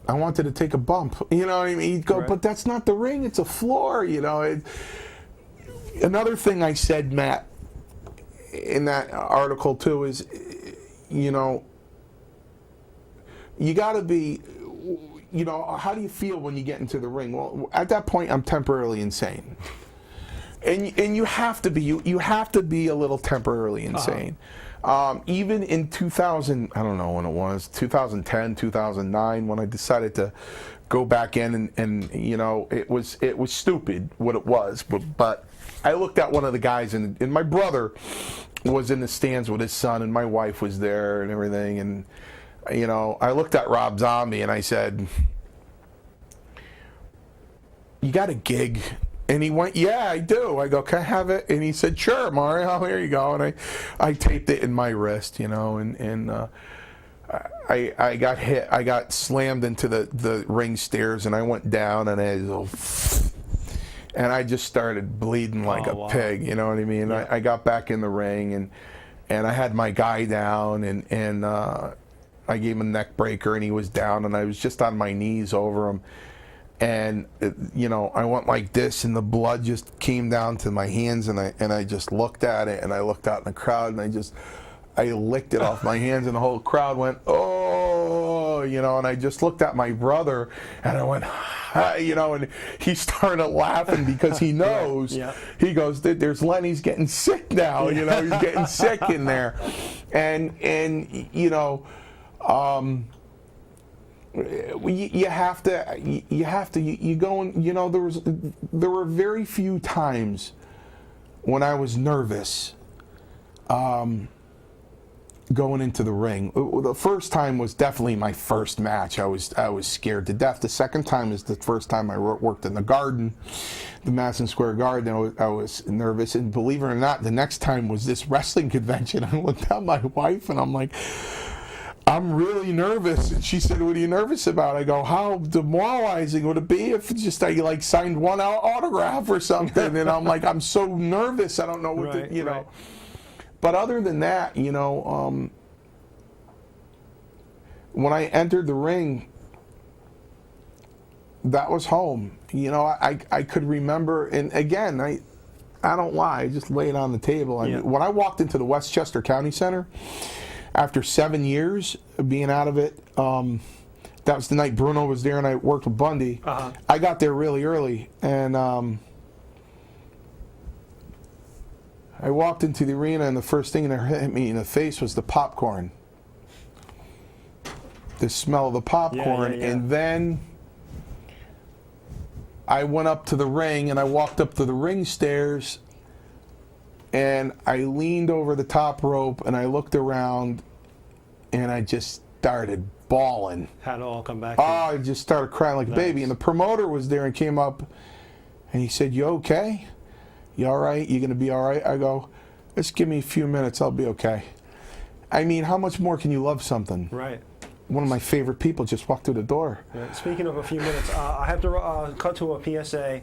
I wanted to take a bump. You know what I mean? He'd go, Right. But that's not the ring. It's a floor, you know. Another thing I said, Matt, in that article, too, is, you know, you got to be... You know, how do you feel when you get into the ring? Well, at that point, I'm temporarily insane, and you have to be you have to be a little temporarily insane. Even in 2000, I don't know when it was, 2010, 2009, when I decided to go back in and you know, it was stupid what it was, but I looked at one of the guys, and my brother was in the stands with his son, and my wife was there and everything, and you know, I looked at Rob Zombie and I said, "You got a gig?" And he went, "Yeah, I do." I go, "Can I have it?" And he said, "Sure, Mario, here you go." And I taped it in my wrist, you know, and I got hit. I got slammed into the ring stairs, and I went down, and I just started bleeding like a pig. You know what I mean? Yeah. I got back in the ring, and I had my guy down, and I gave him a neck breaker, and he was down, and I was just on my knees over him. And you know, I went like this, and the blood just came down to my hands, and I just looked at it, and I looked out in the crowd, and I licked it off my hands, and the whole crowd went, "Oh," you know, and I just looked at my brother, and I went, you know, and he started laughing because he knows. Yeah. He goes, "There's Lenny's getting sick now," you know, he's getting sick in there, and you know. You have to go and, you know, there were very few times when I was nervous going into the ring. The first time was definitely my first match. I was scared to death. The second time is the first time I worked in the Garden, the Madison Square Garden. I was nervous, and believe it or not, the next time was this wrestling convention. I looked at my wife and I'm like, "I'm really nervous." And she said, "What are you nervous about?" I go, "How demoralizing would it be if just I like signed one autograph or something?" And I'm like, "I'm so nervous. I don't know what to, you know." But other than that, you know, when I entered the ring, that was home. You know, I could remember, and again, I don't lie. I just lay it on the table. When I walked into the Westchester County Center, after 7 years of being out of it, that was the night Bruno was there and I worked with Bundy. I got there really early, and I walked into the arena, and the first thing that hit me in the face was the popcorn. The smell of the popcorn. And then I went up to the ring, and I walked up to the ring stairs, and I leaned over the top rope, and I looked around, and I just started bawling. Had it all come back. Oh, I just started crying like a baby. And the promoter was there and came up, and he said, "You okay? You all right? You going to be all right?" I go, "Just give me a few minutes. I'll be okay." I mean, how much more can you love something? Right. One of my favorite people just walked through the door. Right. Speaking of a few minutes, I have to cut to a PSA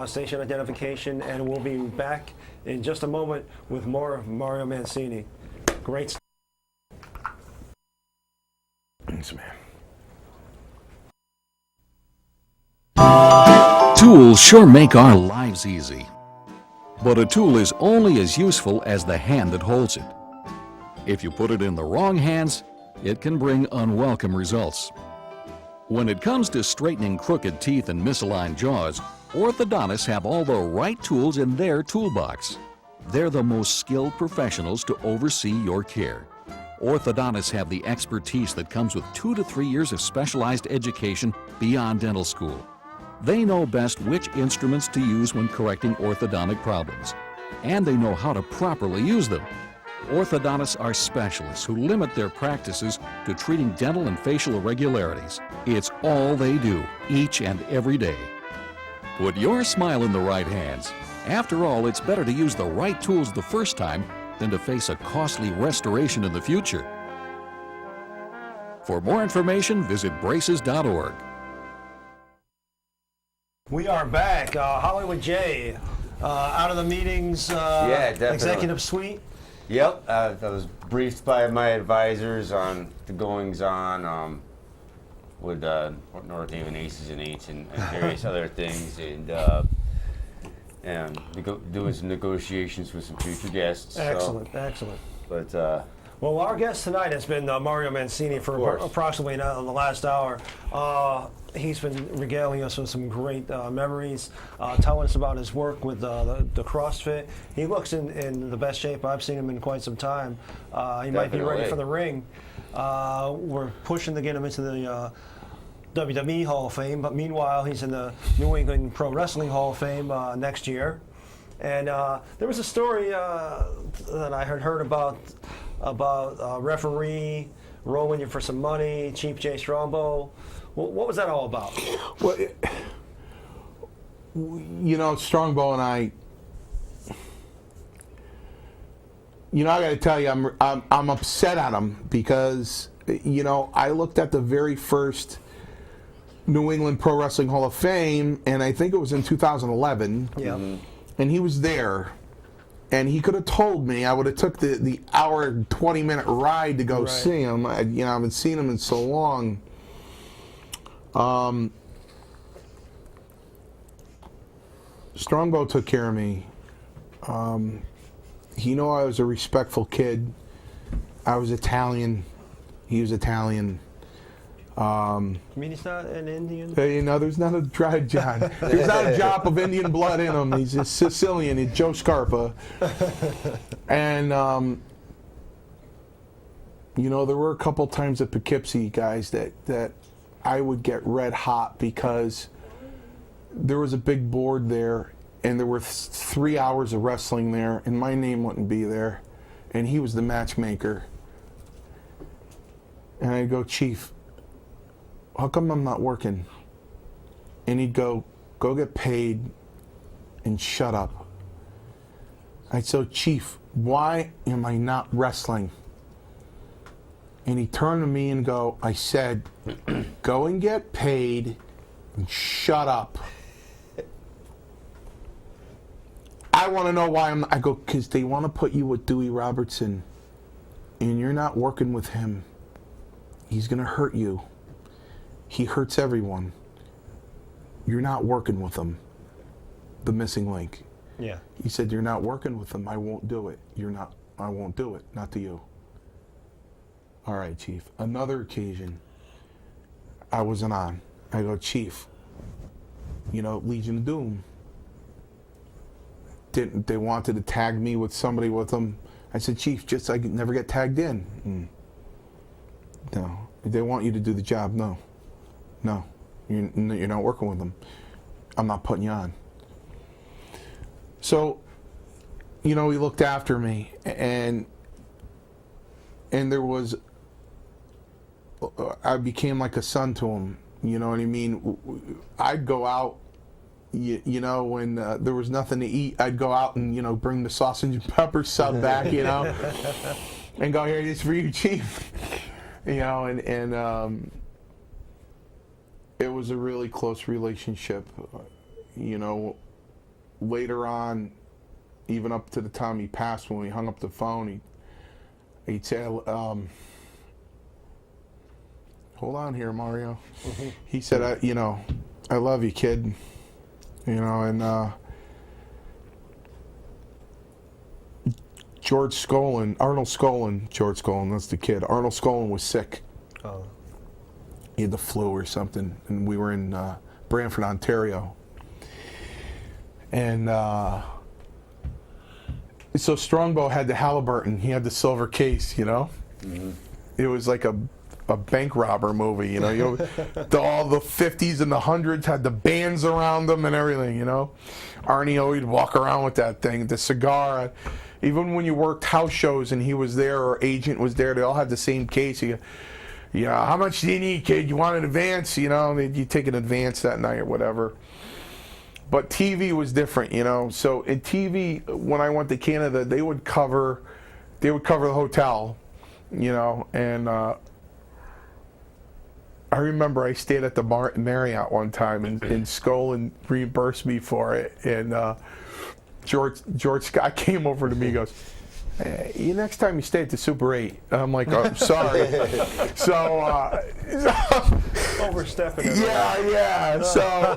station identification, and we'll be back in just a moment with more of Mario Mancini. Great stuff. Thanks, man. Tools sure make our lives easy. But a tool is only as useful as the hand that holds it. If you put it in the wrong hands, it can bring unwelcome results. When it comes to straightening crooked teeth and misaligned jaws, orthodontists have all the right tools in their toolbox. They're the most skilled professionals to oversee your care. Orthodontists have the expertise that comes with 2 to 3 years of specialized education beyond dental school. They know best which instruments to use when correcting orthodontic problems, and they know how to properly use them. Orthodontists are specialists who limit their practices to treating dental and facial irregularities. It's all they do, each and every day. Put your smile in the right hands. After all, it's better to use the right tools the first time than to face a costly restoration in the future. For more information, visit braces.org. We are back. Hollywood J, out of the meetings, yeah, definitely. executive suite. Yep, I was briefed by my advisors on the goings-on with North Haven Aces and Eights and various other things, and doing some negotiations with some future guests. Excellent, excellent. But well, our guest tonight has been Mario Mancini for approximately the last hour. He's been regaling us with some great memories, telling us about his work with the CrossFit. He looks in the best shape I've seen him in quite some time. He might be ready for the ring. We're pushing to get him into WWE Hall of Fame, but meanwhile he's in the New England Pro Wrestling Hall of Fame next year. And there was a story that I had heard about referee rolling you for some money, Chief Jay Strongbow. What was that all about? Well, Strongbow and I. I got to tell you, I'm upset at him because I looked at the very first New England Pro Wrestling Hall of Fame, and I think it was in 2011. Yeah. And he was there, and he could have told me. I would have took the hour 20-minute ride to go see him. I haven't seen him in so long. Strongbow took care of me. He knew I was a respectful kid. I was Italian. He was Italian. You mean he's not an Indian? There's not a dry John. There's not a drop of Indian blood in him. He's a Sicilian. He's Joe Scarpa. And, there were a couple times at Poughkeepsie, guys, that I would get red hot because there was a big board there, and there were 3 hours of wrestling there, and my name wouldn't be there, and he was the matchmaker. And I'd go, Chief, how come I'm not working? And he'd go get paid and shut up. I'd say, Chief, why am I not wrestling? And he turned to me and go, I said, go and get paid and shut up. I want to know why I go, because they want to put you with Dewey Robertson, and you're not working with him. He's going to hurt you. He hurts everyone. You're not working with him. The missing link. Yeah. He said, you're not working with him. I won't do it. I won't do it. Not to you. All right, Chief. Another occasion, I wasn't on. I go, Chief, Legion of Doom. They wanted to tag me with somebody with them. I said, Chief, just I could never get tagged in. No. They want you to do the job. No. You're not working with them. I'm not putting you on. So, he looked after me, and there was, I became like a son to him. You know what I mean? I'd go out, when there was nothing to eat, I'd go out and, bring the sausage and pepper sub back, and go, here, this is for you, Chief. And it was a really close relationship. Later on, even up to the time he passed, when we hung up the phone, he'd say, hold on here, Mario. He said, I love you, kid. And Arnold Skolin, that's the kid. Arnold Skolin was sick. Oh. He had the flu or something, and we were in Brantford, Ontario. And so Strongbow had the Halliburton. He had the silver case, Mm-hmm. It was like a bank robber movie, all the 50s and the 100s had the bands around them and everything, Arnie would walk around with that thing, the cigar. Even when you worked house shows and he was there or agent was there, they all had the same case. How much do you need, kid? You want an advance? You take an advance that night or whatever. But TV was different, So in TV, when I went to Canada, they would cover the hotel, and I remember I stayed at the Marriott one time, and Skolin reimbursed me for it, and George Scott came over to me and goes, hey, next time you stay at the Super 8. I'm like, oh, I'm sorry. So overstepping it. Yeah. So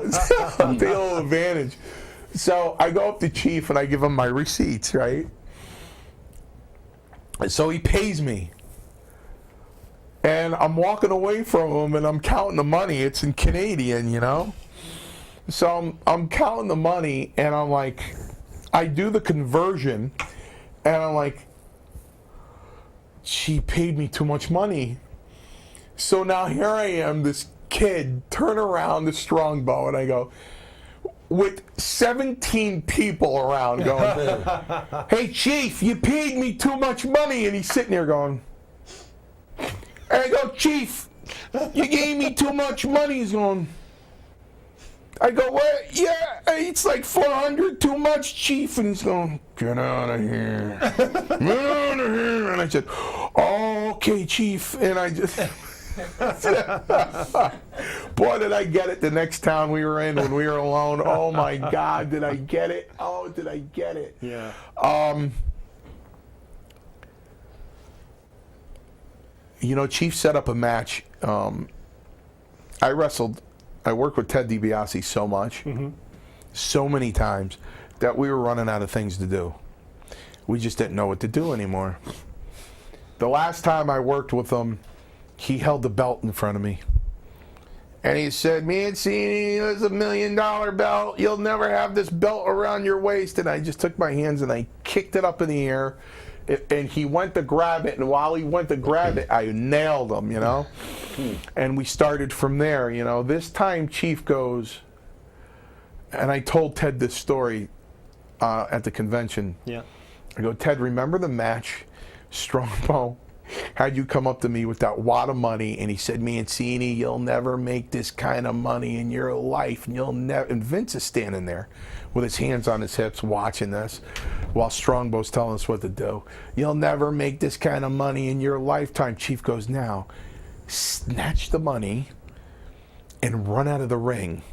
the old advantage. So I go up to Chief and I give him my receipts, right? So he pays me. And I'm walking away from him and I'm counting the money. It's in Canadian, So I'm counting the money and I'm like, I do the conversion and I'm like, she paid me too much money. So now here I am, this kid turn around to Strongbow, and I go, with 17 people around going, hey, Chief, you paid me too much money. And he's sitting there going, and I go, Chief, you gave me too much money. He's going, I go, what? Yeah, it's like 400 too much, Chief. And he's going, get out of here. Get out of here. And I said, oh, okay, Chief. And I just... Boy, did I get it the next town we were in when we were alone. Oh, my God, did I get it? Oh, did I get it? Yeah. You know, Chief set up a match. I worked with Ted DiBiase so much, so many times, that we were running out of things to do. We just didn't know what to do anymore. The last time I worked with him, he held the belt in front of me. And he said, Mancini, there's $1 million belt. You'll never have this belt around your waist. And I just took my hands and I kicked it up in the air. And he went to grab it. And while he went to grab it, I nailed him, you know. And we started from there, you know. This time, Chief goes, and I told Ted this story at the convention. Yeah. I go, Ted, remember the match Strongbow had you come up to me with that wad of money, and he said, Mancini, you'll never make this kind of money in your life, and you'll never. And Vince is standing there with his hands on his hips watching this while Strongbow's telling us what to do. You'll never make this kind of money in your lifetime. Chief goes, now, snatch the money and run out of the ring.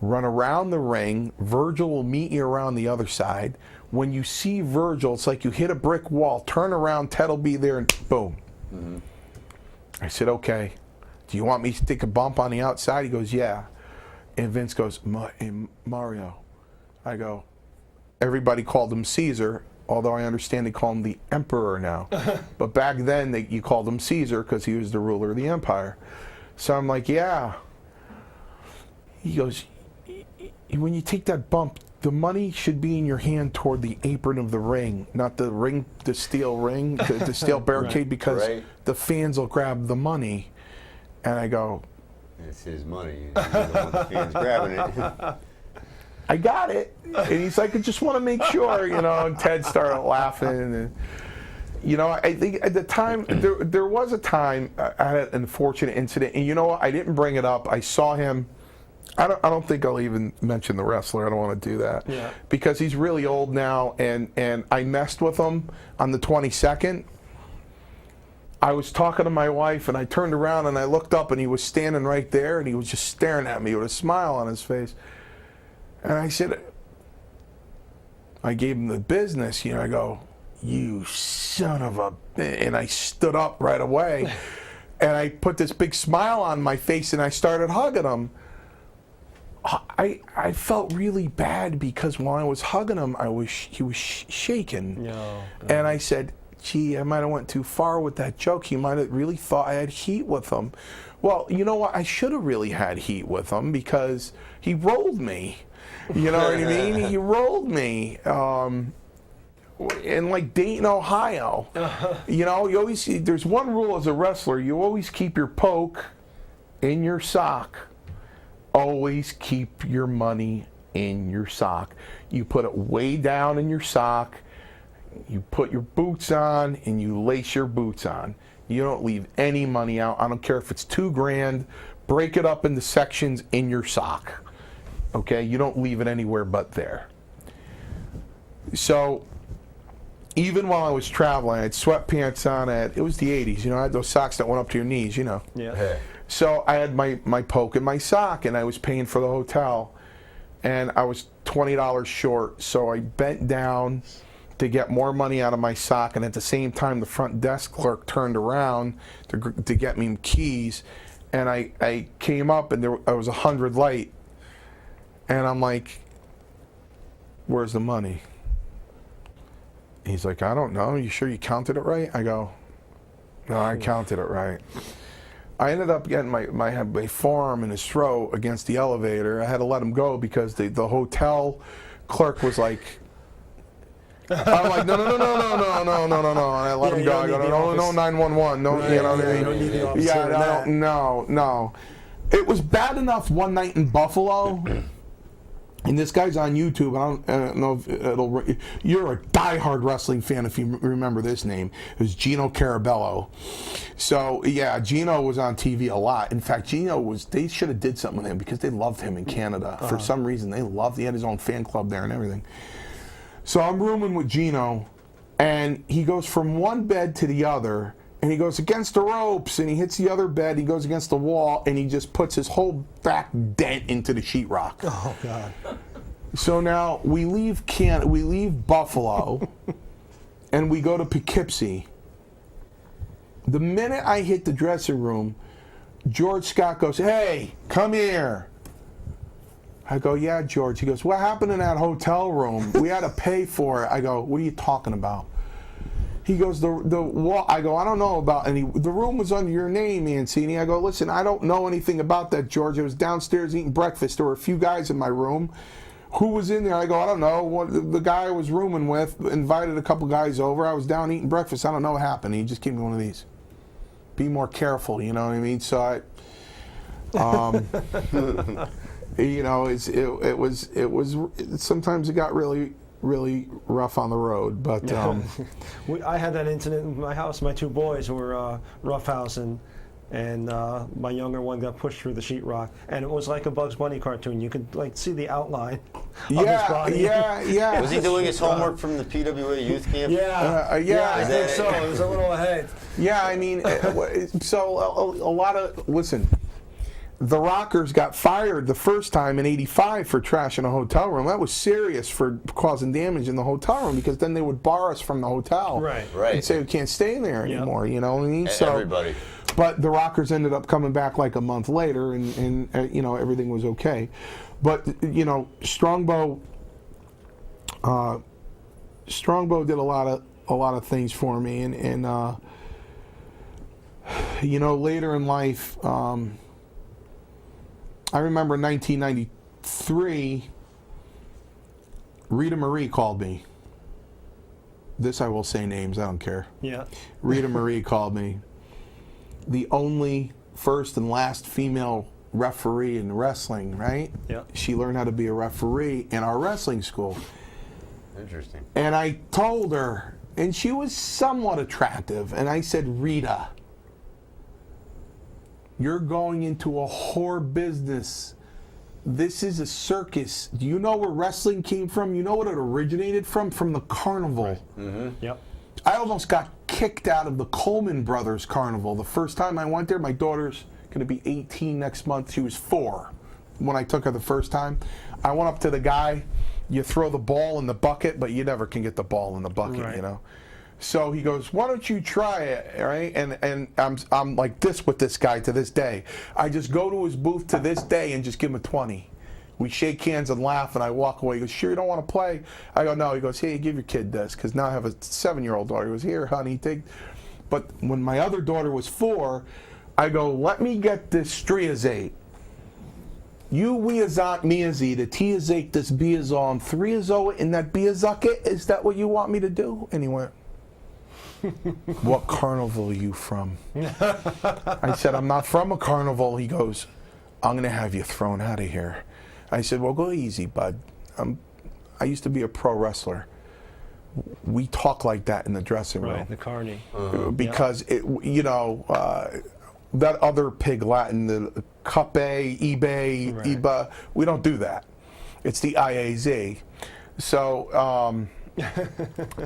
Run around the ring. Virgil will meet you around the other side. When you see Virgil, it's like you hit a brick wall. Turn around, Ted will be there, and boom. I said, okay. Do you want me to take a bump on the outside? He goes, yeah. And Vince goes, Mario. I go, everybody called him Caesar, although I understand they call him the Emperor now. But back then, you called him Caesar because he was the ruler of the empire. So I'm like, yeah. He goes, when you take that bump, the money should be in your hand toward the apron of the ring, not the ring, the steel ring, the steel barricade, right, because the fans will grab the money. And I go, it's his money. You don't want the fans grabbing it. I got it. And he's like, I just want to make sure, you know. And Ted started laughing. And, you know, I think at the time, there was a time I had an unfortunate incident. And you know what? I didn't bring it up. I saw him. I don't think I'll even mention the wrestler. I don't want to do that. Yeah. Because he's really old now, and I messed with him on the 22nd. I was talking to my wife, and I turned around, and I looked up, and he was standing right there, and he was just staring at me with a smile on his face. And I said, I gave him the business, you know. I go, you son of a... And I stood up right away, and I put this big smile on my face, and I started hugging him. I felt really bad because when I was hugging him, he was shaking. No. And I said, gee, I might have went too far with that joke. He might have really thought I had heat with him. Well, you know what? I should have really had heat with him because he rolled me. You know what I mean? He rolled me. In like Dayton, Ohio. You know, you always there's one rule as a wrestler. You always keep your poke in your sock. Always keep your money in your sock. You put it way down in your sock. You put your boots on and you lace your boots on. You don't leave any money out. I don't care if it's $2,000. Break it up into sections in your sock. Okay? You don't leave it anywhere but there. So, even while I was traveling, I had sweatpants on. It was the 80s. You know, I had those socks that went up to your knees, you know. Yeah. Hey. So I had my poke in my sock, and I was paying for the hotel, and I was $20 short. So I bent down to get more money out of my sock, and at the same time, the front desk clerk turned around to get me keys, and I came up, and I was 100 late, and I'm like, "Where's the money?" He's like, "I don't know. You sure you counted it right?" I go, "No, I counted it right." I ended up getting my forearm in his throat against the elevator. I had to let him go because the hotel clerk was like, I'm like, no. And I let him go. I go, no, 911. No, you know what I mean? You don't need the officer. Yeah, no. It was bad enough one night in Buffalo, and this guy's on YouTube. I don't know if it'll. You're a diehard wrestling fan if you remember this name. It was Gino Carabello. So yeah, Gino was on TV a lot. In fact, Gino was. They should have did something with him because they loved him in Canada for some reason. They loved. He had his own fan club there and everything. So I'm rooming with Gino, and he goes from one bed to the other. And he goes against the ropes, and he hits the other bed. He goes against the wall, and he just puts his whole back dent into the sheetrock. Oh God! So now we leave Buffalo, and we go to Poughkeepsie. The minute I hit the dressing room, George Scott goes, "Hey, come here." I go, "Yeah, George." He goes, "What happened in that hotel room? We had to pay for it." I go, "What are you talking about?" He goes, the wall. I go, "I don't know about any. The room was under your name, Mancini." I go, "Listen, I don't know anything about that, George. I was downstairs eating breakfast. There were a few guys in my room. Who was in there?" I go, "I don't know. What the guy I was rooming with invited a couple guys over. I was down eating breakfast. I don't know what happened." He just gave me one of these. Be more careful, you know what I mean? So I, you know, it was sometimes it got really rough on the road, but I had that incident in my house. My two boys were roughhousing, and my younger one got pushed through the sheetrock, and it was like a Bugs Bunny cartoon. You could like see the outline of his body. Yeah. Was he doing his homework from the PWA youth camp? Yeah, I think so. It was a little ahead. Yeah, I mean, so a lot of listen. The Rockers got fired the first time in '85 for trashing a hotel room. That was serious for causing damage in the hotel room because then they would bar us from the hotel. Right. And say we can't stay in there anymore. You know what I mean? So Everybody. But the Rockers ended up coming back like a month later, and you know everything was okay. But you know, Strongbow did a lot of things for me, and you know, later in life. I remember in 1993, Rita Marie called me. This I will say names, I don't care. Yeah. Rita Marie called me. The only first and last female referee in wrestling, right? Yeah. She learned how to be a referee in our wrestling school. Interesting. And I told her, and she was somewhat attractive, and I said, "Rita, you're going into a whore business. This is a circus. Do you know where wrestling came from? You know what it originated from? From the carnival." Right. Mm-hmm. Yep. I almost got kicked out of the Coleman Brothers Carnival. The first time I went there, my daughter's going to be 18 next month. She was 4 when I took her the first time. I went up to the guy. You throw the ball in the bucket, but you never can get the ball in the bucket, Right. you know. So he goes, "Why don't you try it?" Right? And I'm like this with this guy to this day. I just go to his booth to this day and just give him a 20. We shake hands and laugh, and I walk away. He goes, "Sure you don't want to play?" I go, "No." He goes, "Hey, give your kid this," because now I have a 7-year-old daughter. He goes, "Here, honey, take." But when my other daughter was 4, I go, "Let me get this striazate. You wiazat miazi, the tiazate this biazon, 3azo in that biazucket. Is that what you want me to do?" And he went, "What carnival are you from?" I said, "I'm not from a carnival." He goes, "I'm going to have you thrown out of here." I said, "Well, go easy, bud. I used to be a pro wrestler. We talk like that in the dressing room." Right, the carny. Because, you know, that other pig Latin, the Cup A, eBay, Right. EBA, we don't do that. It's the IAZ. So,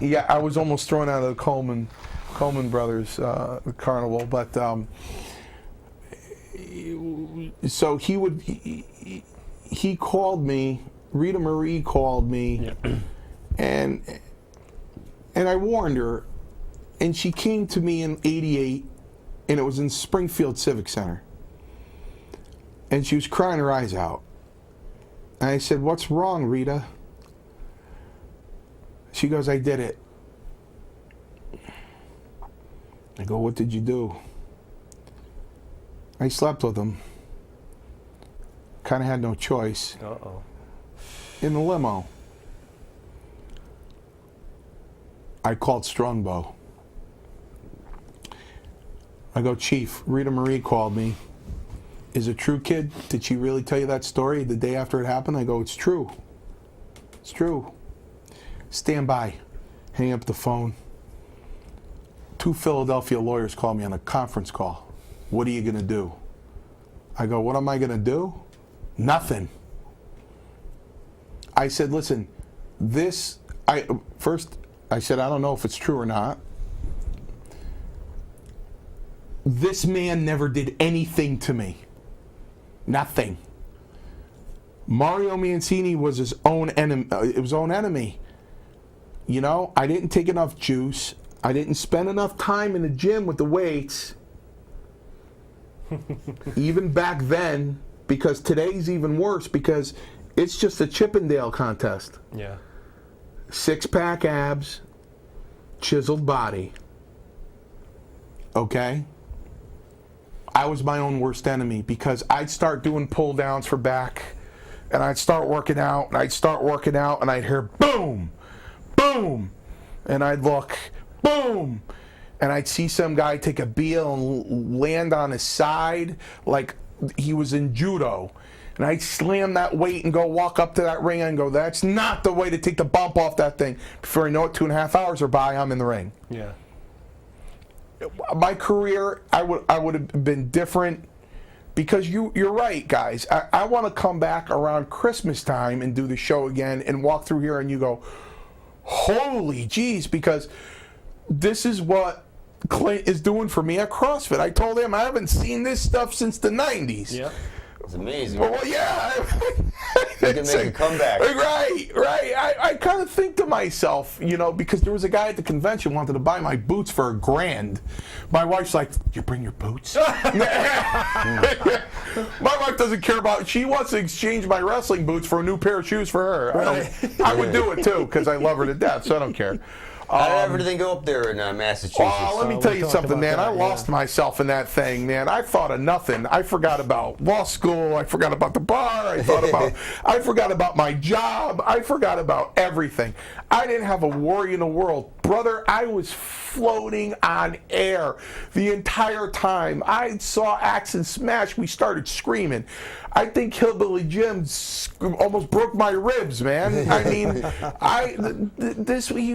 yeah, I was almost thrown out of the Coleman Brothers Carnival, but so he called me. Rita Marie called me, and I warned her, and she came to me in '88, and it was in Springfield Civic Center, and she was crying her eyes out. And I said, "What's wrong, Rita?" She goes, "I did it." I go, "What did you do?" "I slept with him. Kind of had no choice." Uh-oh. In the limo. I called Strongbow. I go, "Chief, Rita Marie called me. is it true, kid? Did she really tell you that story the day after it happened? I go, it's true. It's true. Stand by. Hang up the phone. 2 Philadelphia lawyers call me on a conference call. What are you going to do? I go, what am I going to do? Nothing. I said, listen, I said, I don't know if it's true or not. This man never did anything to me. Nothing. Mario Mancini was his own enemy. You know, I didn't take enough juice. I didn't spend enough time in the gym with the weights. Even back then, because today's even worse, because it's just a Chippendale contest. Yeah. 6-pack abs, chiseled body. Okay? I was my own worst enemy because I'd start doing pull downs for back and I'd start working out and I'd hear boom, boom, and I'd look, boom, and I'd see some guy take a heel and land on his side like he was in judo. And I'd slam that weight and go walk up to that ring and go, that's not the way to take the bump off that thing. Before I know it, 2.5 hours are by, I'm in the ring. Yeah. My career, I would have been different because you're right, guys. I want to come back around Christmas time and do the show again and walk through here and you go, holy jeez, because this is what Clint is doing for me at CrossFit. I told him I haven't seen this stuff since the 90s. Yep. It's amazing. Well, yeah. You can make a comeback. Right. I kind of think to myself, you know, because there was a guy at the convention wanted to buy my boots for $1,000. My wife's like, you bring your boots? My wife doesn't care about, she wants to exchange my wrestling boots for a new pair of shoes for her. I would do it too, because I love her to death, so I don't care. How did everything go up there in Massachusetts? Oh, let me tell you something, man. I lost myself in that thing, man. I thought of nothing. I forgot about law school. I forgot about the bar. I forgot about my job. I forgot about everything. I didn't have a worry in the world. Brother, I was floating on air the entire time. I saw Axe and Smash. We started screaming. I think Hillbilly Jim almost broke my ribs, man. I mean,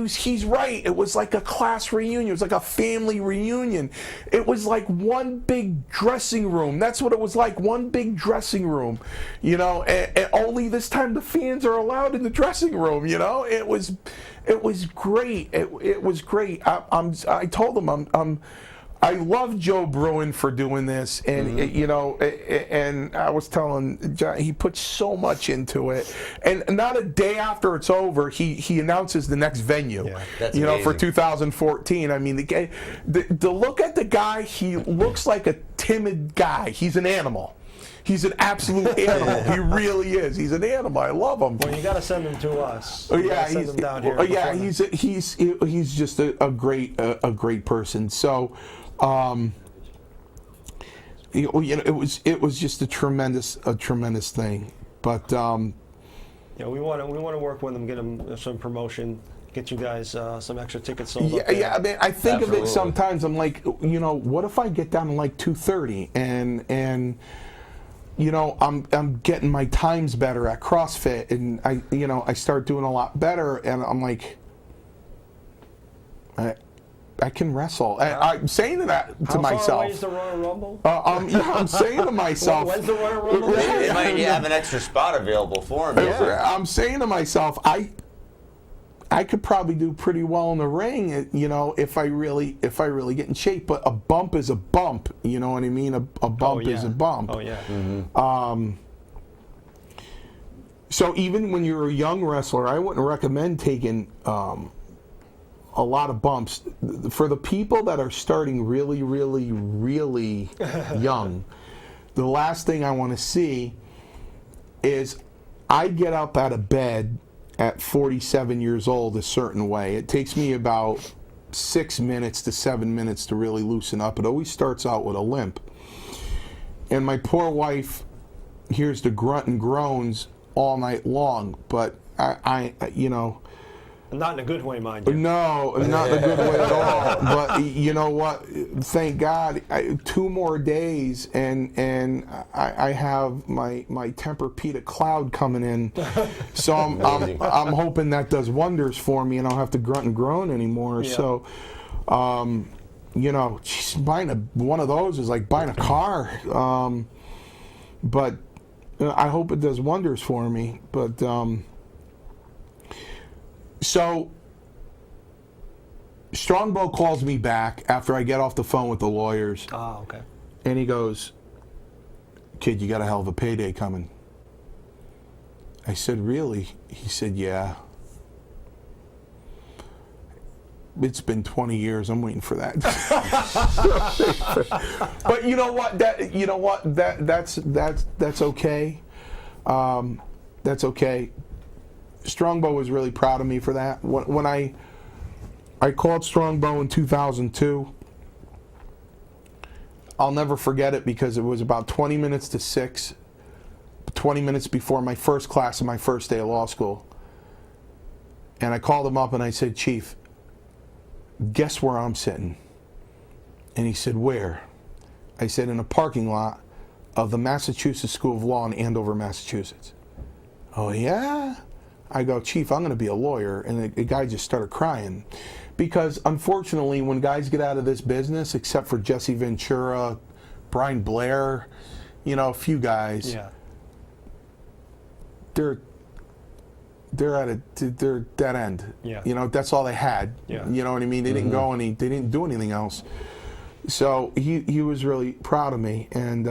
he's right. It was like a class reunion. It was like a family reunion. It was like one big dressing room. That's what it was like, one big dressing room. You know, and only this time the fans are allowed in the dressing room, you know? It was great. It was great. I told him I love Joe Bruin for doing this, and you know, and I was telling John, he puts so much into it, and not a day after it's over, he announces the next venue. Yeah, that's you know, amazing. for 2014. I mean, the look at the guy, he looks like a timid guy. He's an animal. He's an absolute animal. He really is. He's an animal. I love him. Well, you got to send him to us. Oh yeah, send him down here. He's just a great person. So. You know, it was just a tremendous thing, but yeah, we want to work with them, get them some promotion, get you guys some extra tickets sold. Yeah. I mean, I think Absolutely. of it sometimes. I'm like, you know, what if I get down to like 230 and you know, I'm getting my times better at CrossFit, and I start doing a lot better, and I'm like, I can wrestle. And I'm saying that to myself. How far away is the Royal Rumble? I'm saying to myself. When's the Royal Rumble? They might have an extra spot available for him. I'm saying to myself, I could probably do pretty well in the ring, you know, if I really get in shape. But a bump is a bump, you know what I mean? A bump is a bump. Oh yeah. Mm-hmm. So even when you're a young wrestler, I wouldn't recommend taking a lot of bumps. For the people that are starting really, really, really young, the last thing I want to see is I get up out of bed at 47 years old a certain way. It takes me about 6 minutes to 7 minutes to really loosen up. It always starts out with a limp. And my poor wife hears the grunt and groans all night long, but I you know, Not in a good way, mind you. No, not in a good way at all. But you know what? Thank God, 2 more days, and I have my Tempur-Pedic Cloud coming in. So I'm hoping that does wonders for me, and I don't have to grunt and groan anymore. Yeah. So, you know, geez, buying one of those is like buying a car. But I hope it does wonders for me. But so Strongbow calls me back after I get off the phone with the lawyers, Oh, okay. and he goes, "Kid, you got a hell of a payday coming." I said, "Really?" He said, "Yeah. It's been 20 years. I'm waiting for that." But you know what? That's okay. That's okay. Strongbow was really proud of me for that. When I called Strongbow in 2002, I'll never forget it because it was about 20 minutes to 6, 20 minutes before my first class of my first day of law school. And I called him up and I said, "Chief, guess where I'm sitting?" And he said, "Where?" I said, "In a parking lot of the Massachusetts School of Law in Andover, Massachusetts." "Oh, yeah?" I go, "Chief, I'm going to be a lawyer." And the guy just started crying. Because unfortunately, when guys get out of this business, except for Jesse Ventura, Brian Blair, you know, a few guys, Yeah. they're dead end. Yeah. You know, that's all they had. Yeah. You know what I mean? They didn't they didn't do anything else. So he was really proud of me, and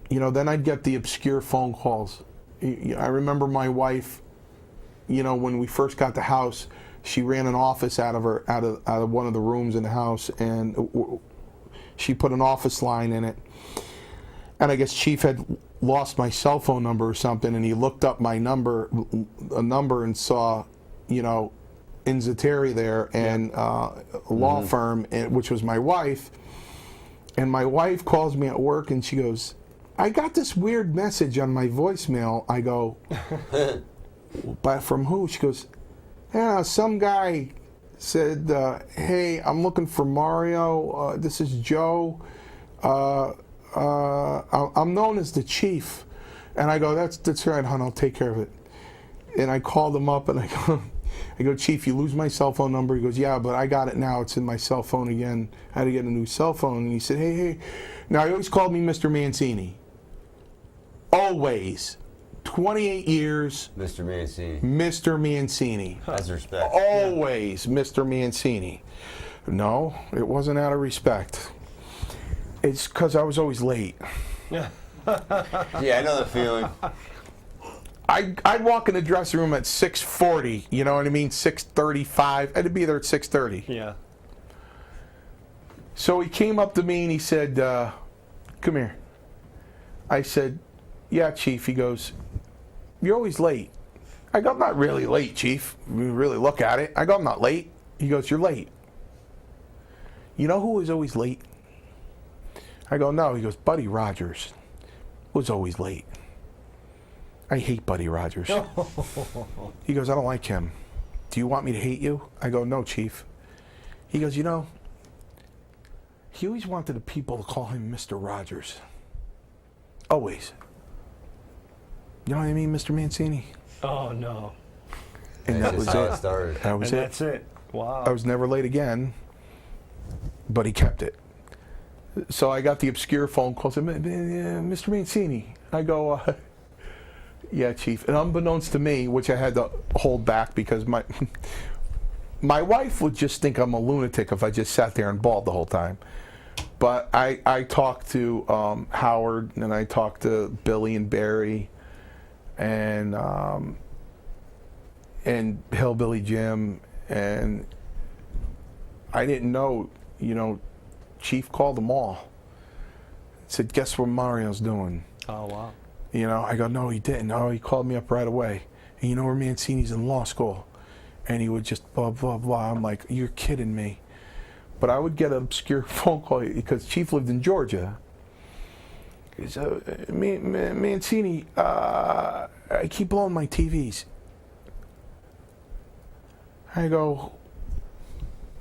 you know, then I'd get the obscure phone calls. I remember my wife, you know, when we first got the house, she ran an office out of one of the rooms in the house, and she put an office line in it. And I guess Chief had lost my cell phone number or something, and he looked up my number, and saw, you know, Inzateri there, and a law firm, which was my wife. And my wife calls me at work, and she goes, "I got this weird message on my voicemail." I go, "But from who?" She goes, "Yeah, some guy said, hey, I'm looking for Mario. This is Joe. I'm known as the Chief." And I go, that's right, hon, I'll take care of it." And I called him up, and I go, "Chief, you lose my cell phone number?" He goes, "Yeah, but I got it now. It's in my cell phone again. I had to get a new cell phone." And he said, hey. Now, he always called me Mr. Mancini. Always. 28 years. Mr. Mancini. Mr. Mancini. That's respect. Always Mr. Mancini. No, it wasn't out of respect. It's because I was always late. Yeah. Yeah, I know the feeling. I'd walk in the dressing room at 6:40, you know what I mean? 6:35. I'd be there at 6:30. Yeah. So he came up to me and he said, "Come here." I said, "Yeah, Chief." He goes, "You're always late." I go, "I'm not really late, Chief. We really look at it." I go, "I'm not late." He goes, "You're late." "You know who was always late?" I go, "No." He goes, "Buddy Rogers was always late." I hate Buddy Rogers. He goes, "I don't like him." "Do you want me to hate you?" I go, "No, Chief." He goes, "You know, he always wanted the people to call him Mr. Rogers. Always. You know what I mean, Mr. Mancini?" Oh, no. And that was how it. it started. That was And it. that's it. Wow. I was never late again, but he kept it. So I got the obscure phone call, said, "Mr. Mancini." I go, "Yeah, Chief." And unbeknownst to me, which I had to hold back because my wife would just think I'm a lunatic if I just sat there and bawled the whole time. But I talked to Howard, and I talked to Billy and Barry, and Hillbilly Jim, and I didn't know, you know, Chief called them all. Said, "Guess what Mario's doing?" Oh, wow. You know, I go, "No, he didn't." "No, he called me up right away. And you know where Mancini's in law school?" And he would just blah, blah, blah. I'm like, "You're kidding me." But I would get an obscure phone call because Chief lived in Georgia. He said, Mancini, I keep blowing my TVs." I go,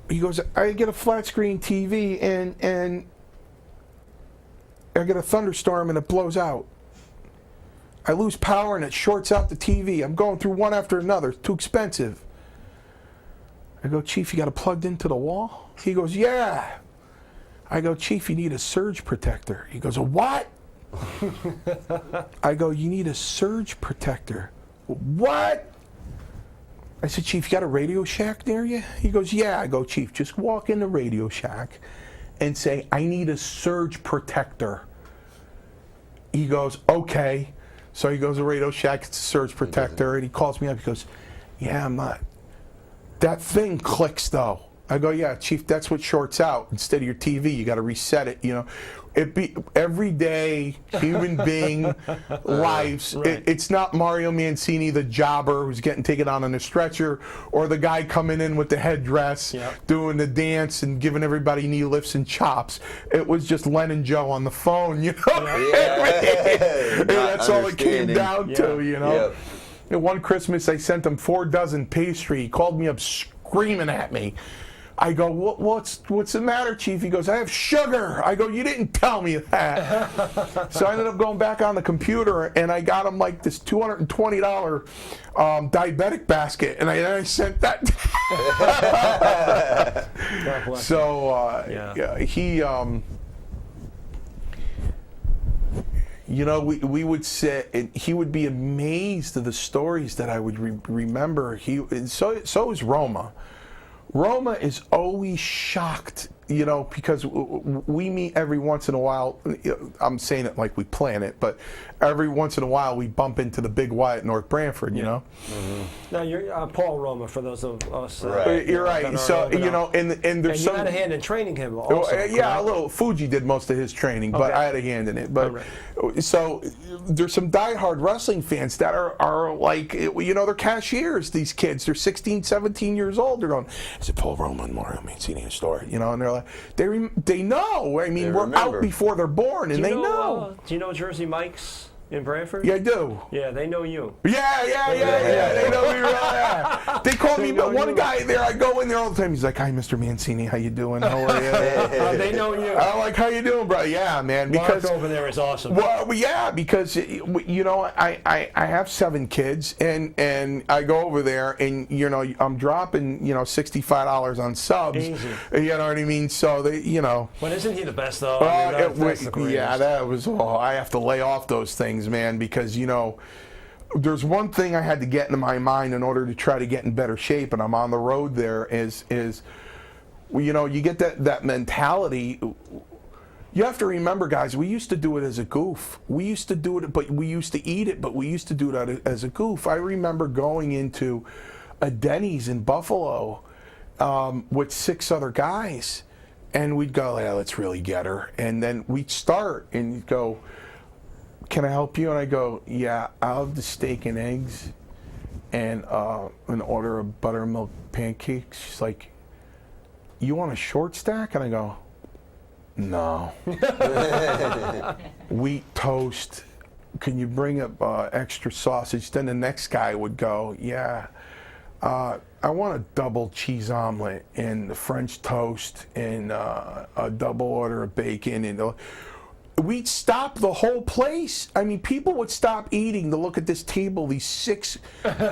he goes, I get a flat screen TV and I get a thunderstorm and it blows out. I lose power and it shorts out the TV. I'm going through one after another. It's too expensive. I go, Chief, you got it plugged into the wall? He goes, yeah. I go, Chief, you need a surge protector. He goes, a what? I go, you need a surge protector. What? I said, Chief, you got a Radio Shack near you? He goes, yeah. I go, Chief, just walk in the Radio Shack and say, I need a surge protector. He goes, okay. So he goes to Radio Shack, it's a surge protector, and he calls me up. He goes, yeah, I'm not. That thing clicks, though. I go, yeah, Chief, that's what shorts out. Instead of your TV, you got to reset it. You know, it be everyday human being lives. Right. It's not Mario Mancini, the jobber who's getting taken on a stretcher, or the guy coming in with the headdress, doing the dance and giving everybody knee lifts and chops. It was just Len and Joe on the phone, you know. And that's all it came down to, you know. And one Christmas, I sent him 4 dozen pastry. He called me up screaming at me. I go, what's the matter, Chief? He goes, I have sugar. I go, you didn't tell me that. So I ended up going back on the computer, and I got him like this $220 diabetic basket, and I sent that. So he, you know, we would sit, and he would be amazed at the stories that I would remember. So is Roma. Roma is always shocked, you know, because we meet every once in a while. I'm saying it like we plan it, but every once in a while we bump into the big Y at North Branford, you know. Now you're Paul Roma, for those of us. You're right. So you know, and there's you had a hand in training him also. Yeah, a little. Fuji did most of his training, but I had a hand in it. But so there's some diehard wrestling fans that are like, you know, they're cashiers. These kids, they're 16, 17 years old. They're going, is it Paul Roma and Mario Mancini store? You know, and they're like, they know. I mean, we're out before they're born, and they know. Do you know Jersey Mike's in Branford? Yeah, I do. Yeah, they know you. Yeah. They know me real well. They call me, but one guy there, I go in there all the time. He's like, hi, Mr. Mancini, how you doing? How are you? They know you. I'm like, how you doing, bro? Yeah, man. Because Mark over there is awesome. Well, yeah, because you know, I have 7 kids, and I go over there, and you know, I'm dropping, you know, $65 on subs. Easy. You know what I mean? So they, you know. But isn't he the best though? I mean, that's the greatest. Yeah, that was. Oh, I have to lay off those things, man, because you know, there's one thing I had to get into my mind in order to try to get in better shape, and I'm on the road there. Is you know, you get that mentality. You have to remember, guys, we used to do it as a goof. We used to do it, but we used to eat it, but we used to do it as a goof. I remember going into a Denny's in Buffalo with 6 other guys, and we'd go, yeah, let's really get her. And then we'd start, and you'd go, can I help you? And I go, yeah, I'll have the steak and eggs and an order of buttermilk pancakes. She's like, you want a short stack? And I go, no. Wheat toast. Can you bring up extra sausage? Then the next guy would go, yeah, I want a double cheese omelet and the French toast and a double order of bacon. And we'd stop the whole place. I mean, people would stop eating to look at this table, these 6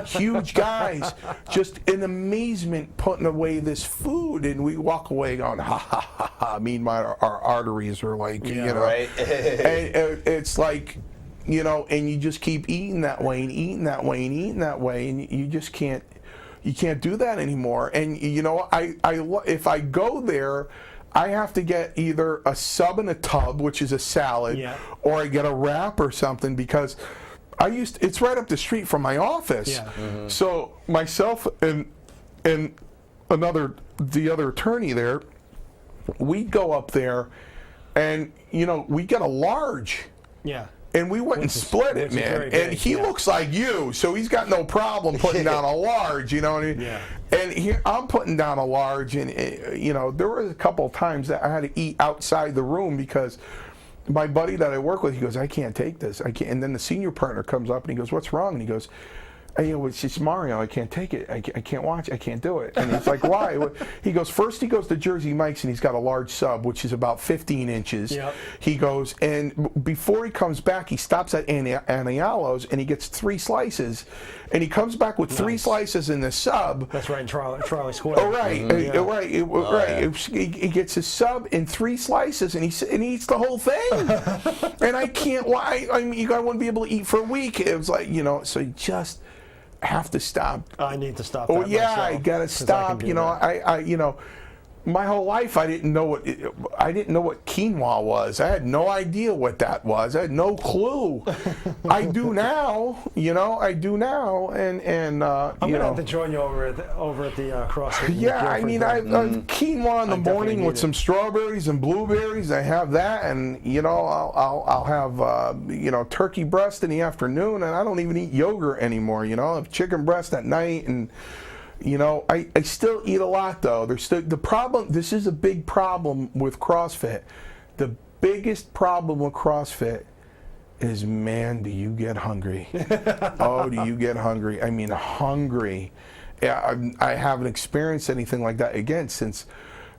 huge guys, just in amazement putting away this food, and we walk away going, ha, ha, ha, ha. Meanwhile, our arteries are like, you know. Right. And it's like, you know, and you just keep eating that way and eating that way and eating that way, and you just can't, do that anymore. And, you know, if I go there, I have to get either a sub and a tub, which is a salad, or I get a wrap or something, because it's right up the street from my office. Yeah. Mm-hmm. So myself and the other attorney there, we'd go up there, and you know, we get a large. Yeah. And we went and split it, man. And he looks like you, so he's got no problem putting down a large, you know what I mean? Yeah. And here, I'm putting down a large, and you know, there were a couple of times that I had to eat outside the room because my buddy that I work with, he goes, I can't take this. I can't. And then the senior partner comes up and he goes, what's wrong? And he goes, It's just Mario. I can't take it. I can't watch. I can't do it. And he's like, why? He goes, first he goes to Jersey Mike's and he's got a large sub, which is about 15 inches. Yep. He goes, and before he comes back, he stops at Anialo's and he gets 3 slices. And he comes back with 3 slices in the sub. That's right in Charlie Square. Oh, right. Right. He gets his sub in 3 slices and he eats the whole thing. And I can't, I mean, I wouldn't be able to eat for a week. It was like, so you just have to stop. I need to stop. Oh that yeah, myself, I gotta stop. I my whole life I didn't know what quinoa was. I had no idea what that was. I had no clue. I do now. I do now. And I'm gonna have to join you over at the CrossFit. Yeah, I mean, I quinoa in the morning with some strawberries and blueberries. I have that, and I'll have turkey breast in the afternoon, and I don't even eat yogurt anymore. I'll have chicken breast at night, and I still eat a lot though. There's still the problem. This is a big problem with CrossFit. The biggest problem with CrossFit is, man, do you get hungry? Oh, do you get hungry? I mean, hungry. Yeah, I haven't experienced anything like that again since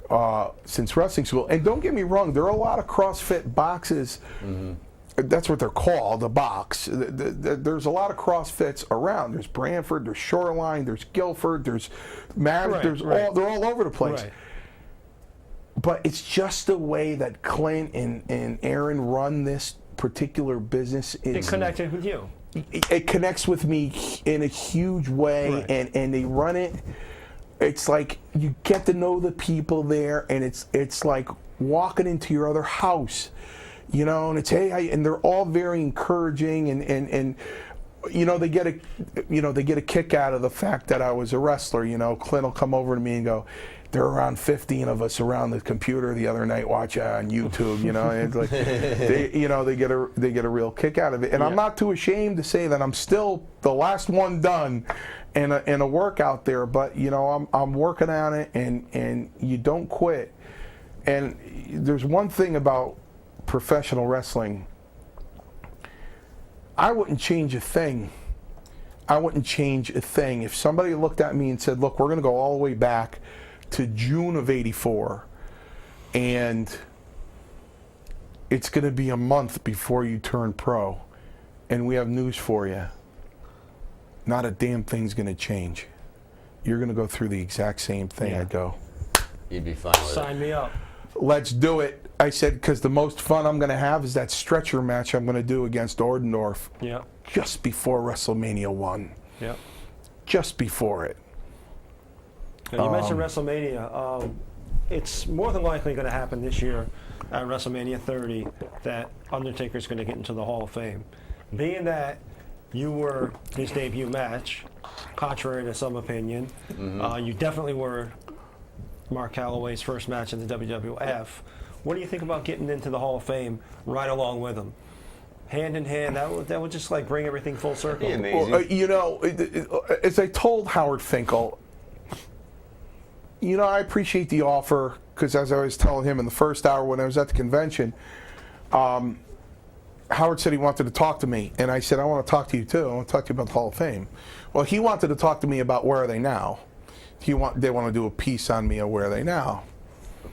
wrestling school. And don't get me wrong, there are a lot of CrossFit boxes. Mm-hmm. That's what they're called, the box. There's a lot of CrossFits around. There's Brantford, there's Shoreline, there's Guilford, there's Madison, they're all over the place. Right. But it's just the way that Clint and Aaron run this particular business. It connected with you. It connects with me in a huge way, right. and they run it. It's like you get to know the people there, and it's like walking into your other house. And it's and they're all very encouraging, and they get a kick out of the fact that I was a wrestler. Clint will come over to me and go, there are around 15 of us around the computer the other night watching on YouTube. And it's like they get a real kick out of it, and I'm not too ashamed to say that I'm still the last one done in a workout there. But I'm working on it, and you don't quit. And there's one thing about professional wrestling, I wouldn't change a thing. If somebody looked at me and said, look, we're going to go all the way back to June of '84, and it's going to be a month before you turn pro, and we have news for you. Not a damn thing's going to change. You're going to go through the exact same thing. I'd go, you'd be fine with it. Sign me up. Let's do it. I said, because the most fun I'm going to have is that stretcher match I'm going to do against Ordendorff. Yeah. Just before WrestleMania 1. Yeah. Just before it. Now, you mentioned WrestleMania. It's more than likely going to happen this year at WrestleMania 30 that Undertaker's going to get into the Hall of Fame. Being that you were his debut match, contrary to some opinion, you definitely were Mark Calloway's first match in the WWF. What do you think about getting into the Hall of Fame right along with him? Hand in hand, that would just like bring everything full circle. Amazing. Well, as I told Howard Finkel, I appreciate the offer, because as I was telling him in the first hour when I was at the convention, Howard said he wanted to talk to me, and I said, I want to talk to you too. I want to talk to you about the Hall of Fame. Well, he wanted to talk to me about where are they now. They want to do a piece on me of where are they now.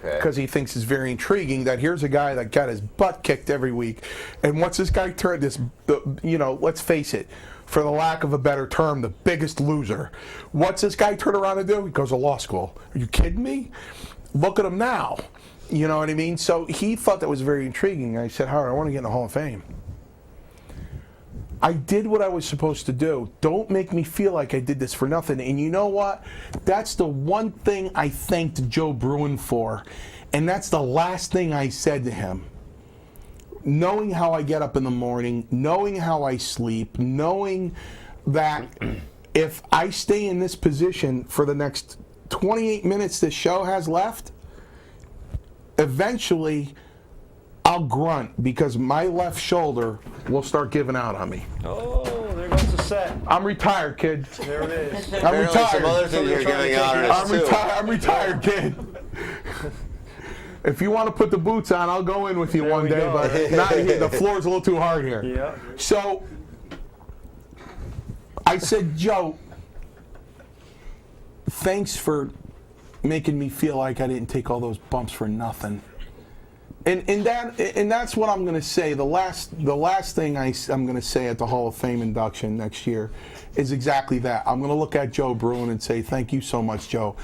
Because he thinks it's very intriguing that here's a guy that got his butt kicked every week, and once this guy turned let's face it, for the lack of a better term, the biggest loser. What's this guy turn around and do? He goes to law school. Are you kidding me? Look at him now. You know what I mean? So he thought that was very intriguing. I said, Howard, I want to get in the Hall of Fame. I did what I was supposed to do. Don't make me feel like I did this for nothing. And you know what? That's the one thing I thanked Joe Bruin for. And that's the last thing I said to him. Knowing how I get up in the morning, knowing how I sleep, knowing that if I stay in this position for the next 28 minutes this show has left, eventually I'll grunt because my left shoulder will start giving out on me. Oh, there goes the set. I'm retired, kid. There it is. I'm retired. Some other things are giving out on us too. I'm retired, kid. If you want to put the boots on, I'll go in with you one day, but not here. The floor's a little too hard here. Yeah. So I said, Joe, thanks for making me feel like I didn't take all those bumps for nothing. And that's what I'm going to say. The last thing I'm going to say at the Hall of Fame induction next year is exactly that. I'm going to look at Joe Bruin and say, thank you so much, Joe.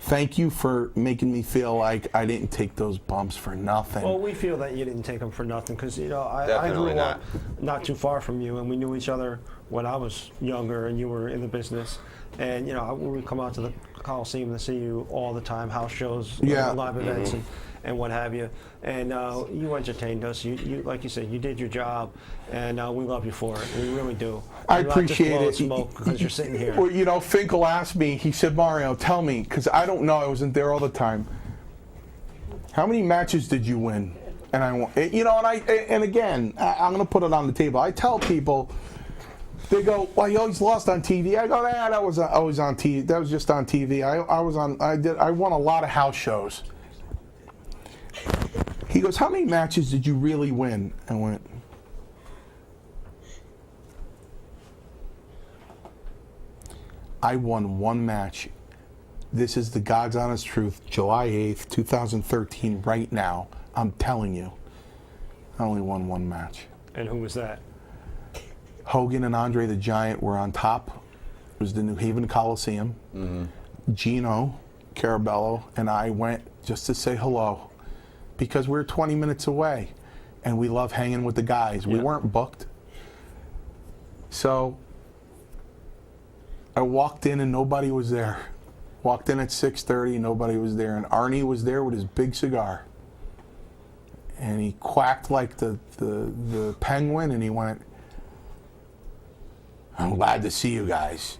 Thank you for making me feel like I didn't take those bumps for nothing. Well, we feel that you didn't take them for nothing because, I grew up not too far from you, and we knew each other when I was younger and you were in the business. And, we would come out to the Coliseum to see you all the time, house shows, live events, and what have you. And you entertained us. You like you said, you did your job, and we love you for it. We really do. I You're appreciate not it. just blowing smoke because you're sitting here. Well, Finkel asked me, he said, Mario, tell me, because I don't know, I wasn't there all the time. How many matches did you win? And and again, I'm going to put it on the table. I tell people, they go, well, you always lost on TV. I go, that was always on TV. That was just on TV. I won a lot of house shows. He goes, how many matches did you really win? I went, I won one match. This is the God's honest truth, July 8th, 2013, right now. I'm telling you, I only won one match. And who was that? Hogan and Andre the Giant were on top. It was the New Haven Coliseum. Gino Carabello and I went just to say hello because we were 20 minutes away and we love hanging with the guys. We weren't booked. So I walked in and nobody was there. Walked in at 6:30, nobody was there. And Arnie was there with his big cigar. And he quacked like the penguin and he went, I'm glad to see you guys.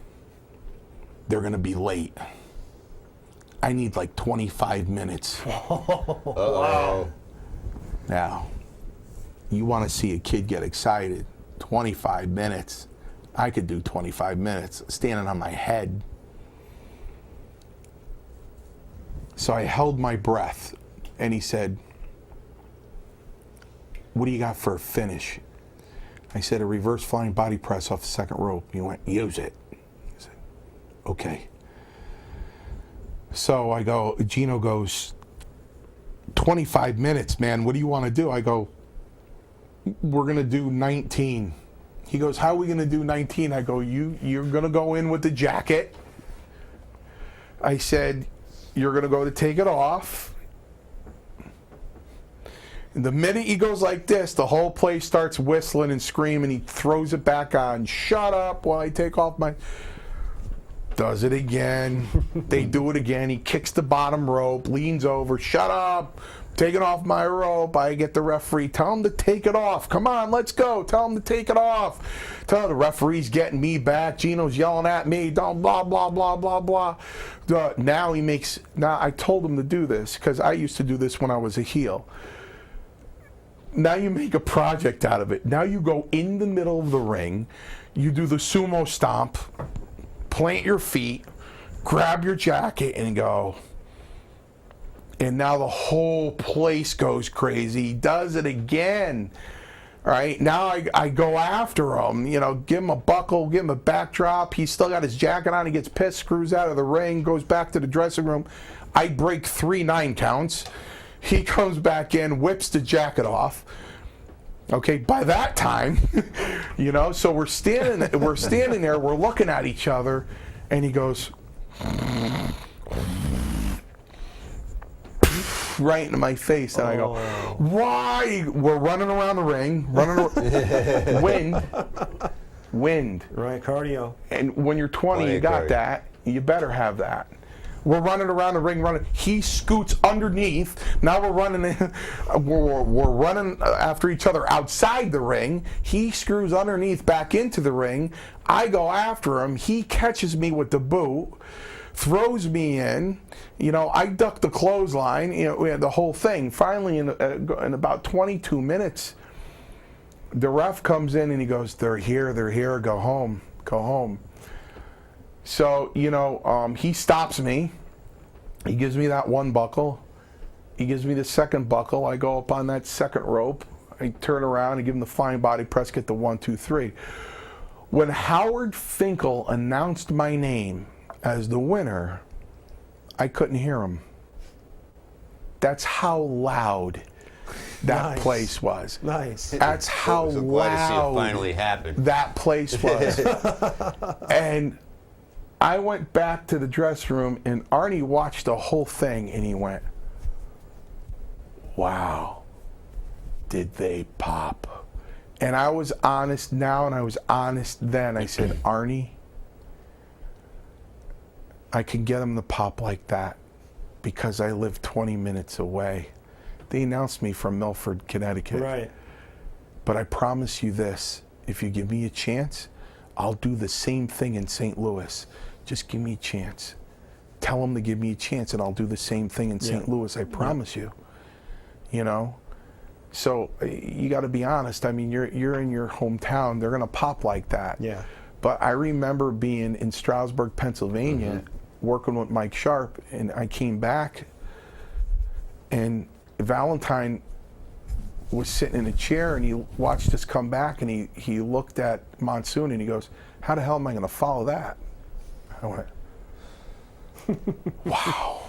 They're going to be late. I need like 25 minutes. Wow. Now, you want to see a kid get excited. 25 minutes. I could do 25 minutes standing on my head. So I held my breath and he said, what do you got for a finish? I said, a reverse flying body press off the second rope. He went, use it. I said, okay. So Gino goes, 25 minutes, man. What do you want to do? I go, we're going to do 19. He goes, how are we going to do 19? I go, you're going to go in with the jacket. I said, you're going to go to take it off. And the minute he goes like this, the whole place starts whistling and screaming. He throws it back on. Shut up while I take off my... Does it again. They do it again. He kicks the bottom rope, leans over. Shut up. Taking off my rope. I get the referee. Tell him to take it off. Come on, let's go. Tell him to take it off. Tell the referee's getting me back. Gino's yelling at me. Don't blah, blah, blah, blah, blah. Now I told him to do this because I used to do this when I was a heel. Now you make a project out of it. Now you go in the middle of the ring. You do the sumo stomp. Plant your feet, grab your jacket, and go. And now the whole place goes crazy. He does it again. All right, now I go after him, give him a buckle, give him a backdrop. He's still got his jacket on. He gets pissed, screws out of the ring, goes back to the dressing room. I break 3 9 counts. He comes back in, whips the jacket off. Okay, by that time, so we're standing there, we're looking at each other, and he goes right into my face, and I go, why? We're running around the ring, wind. Right, cardio. And when you're 20, you got that. You better have that. We're running around the ring, running. He scoots underneath. Now we're running. We're running after each other outside the ring. He screws underneath back into the ring. I go after him. He catches me with the boot, throws me in. I duck the clothesline. We had the whole thing. Finally, in about 22 minutes, the ref comes in and he goes, "They're here. They're here. Go home. Go home." So, he stops me. He gives me that one buckle. He gives me the second buckle. I go up on that second rope. I turn around and give him the flying body press, get the 1, 2, 3. When Howard Finkel announced my name as the winner, I couldn't hear him. That's how loud that place was. Nice. That's how So glad to see it loud finally happened. that place was. And I went back to the dressing room, and Arnie watched the whole thing, and he went, wow, did they pop? And I was honest now, and I was honest then. I said, Arnie, I can get them to pop like that because I live 20 minutes away. They announced me from Milford, Connecticut. Right. But I promise you this, if you give me a chance, I'll do the same thing in St. Louis. Just give me a chance. Tell them to give me a chance, and I'll do the same thing in St. Louis. I promise you. You know? So you got to be honest. I mean, you're in your hometown. They're going to pop like that. Yeah. But I remember being in Stroudsburg, Pennsylvania, working with Mike Sharp, and I came back, and Valentine was sitting in a chair, and he watched us come back, and he looked at Monsoon, and he goes, how the hell am I going to follow that? I went, wow.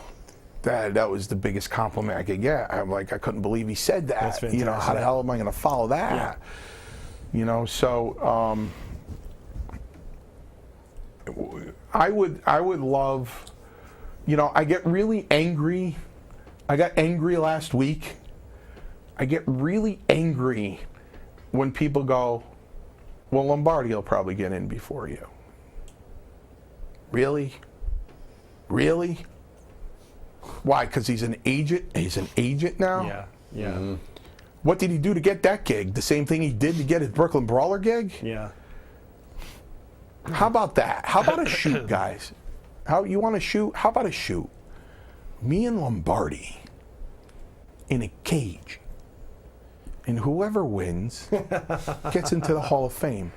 That was the biggest compliment I could get. I'm like, I couldn't believe he said that. That's fantastic. You know, how the hell am I going to follow that? Yeah. You know, so I would love, you know, I get really angry. I got angry last week. I get really angry when people go, well, Lombardi will probably get in before you. Really? Really? Why? Because he's an agent? He's an agent now? Yeah. Yeah. What did he do to get that gig? The same thing he did to get his Brooklyn Brawler gig? Yeah. How about that? How about a shoot, guys? How you want to shoot? How about a shoot? Me and Lombardi in a cage. And whoever wins gets into the Hall of Fame.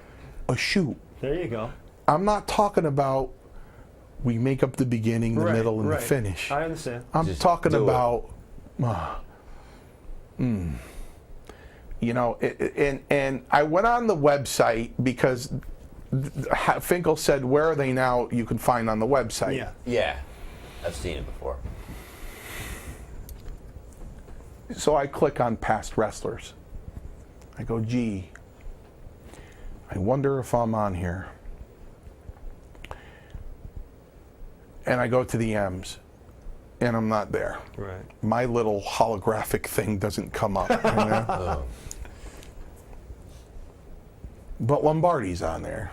A shoot. There you go. I'm not talking about we make up the beginning, the middle, and the finish. I understand. I'm Just talking do it. about, you know, and I went on the website because Finkel said, where are they now? You can find on the website. Yeah. Yeah, I've seen it before. So I click on past wrestlers. I go, gee, I wonder if I'm on here. And I go to the M's, and I'm not there. Right. My little holographic thing doesn't come up. You know? Oh. But Lombardi's on there.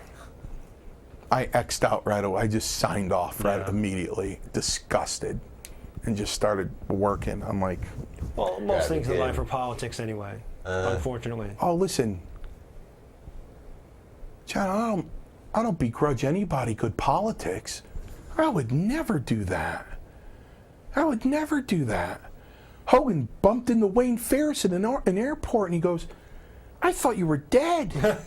I X'd out right away. I just signed off right immediately, disgusted, and just started working. I'm like, Well, most Yeah, things in yeah. life are politics anyway, unfortunately. oh, listen, John, I don't begrudge anybody good politics. I would never do that. I would never do that. Hogan bumped into Wayne Ferris in an airport, and he goes, I thought you were dead.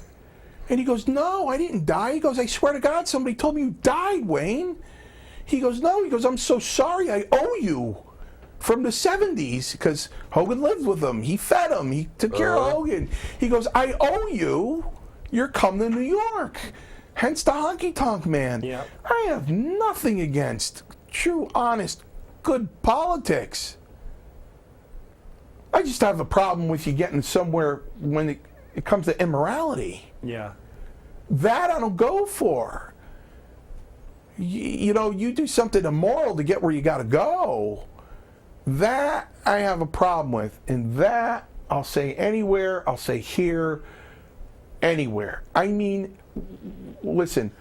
And he goes, no, I didn't die. He goes, I swear to God, somebody told me you died, Wayne. He goes, no. He goes, I'm so sorry. I owe you from the 70s because Hogan lived with him. He fed him. He took care of Hogan. He goes, I owe you. You're coming to New York. Hence the honky tonk man. Yeah. I have nothing against true, honest, good politics. I just have a problem with you getting somewhere when it comes to immorality. Yeah. That I don't go for. You know, you do something immoral to get where you got to go. That I have a problem with. And that I'll say anywhere, I'll say here, anywhere. I mean, listen,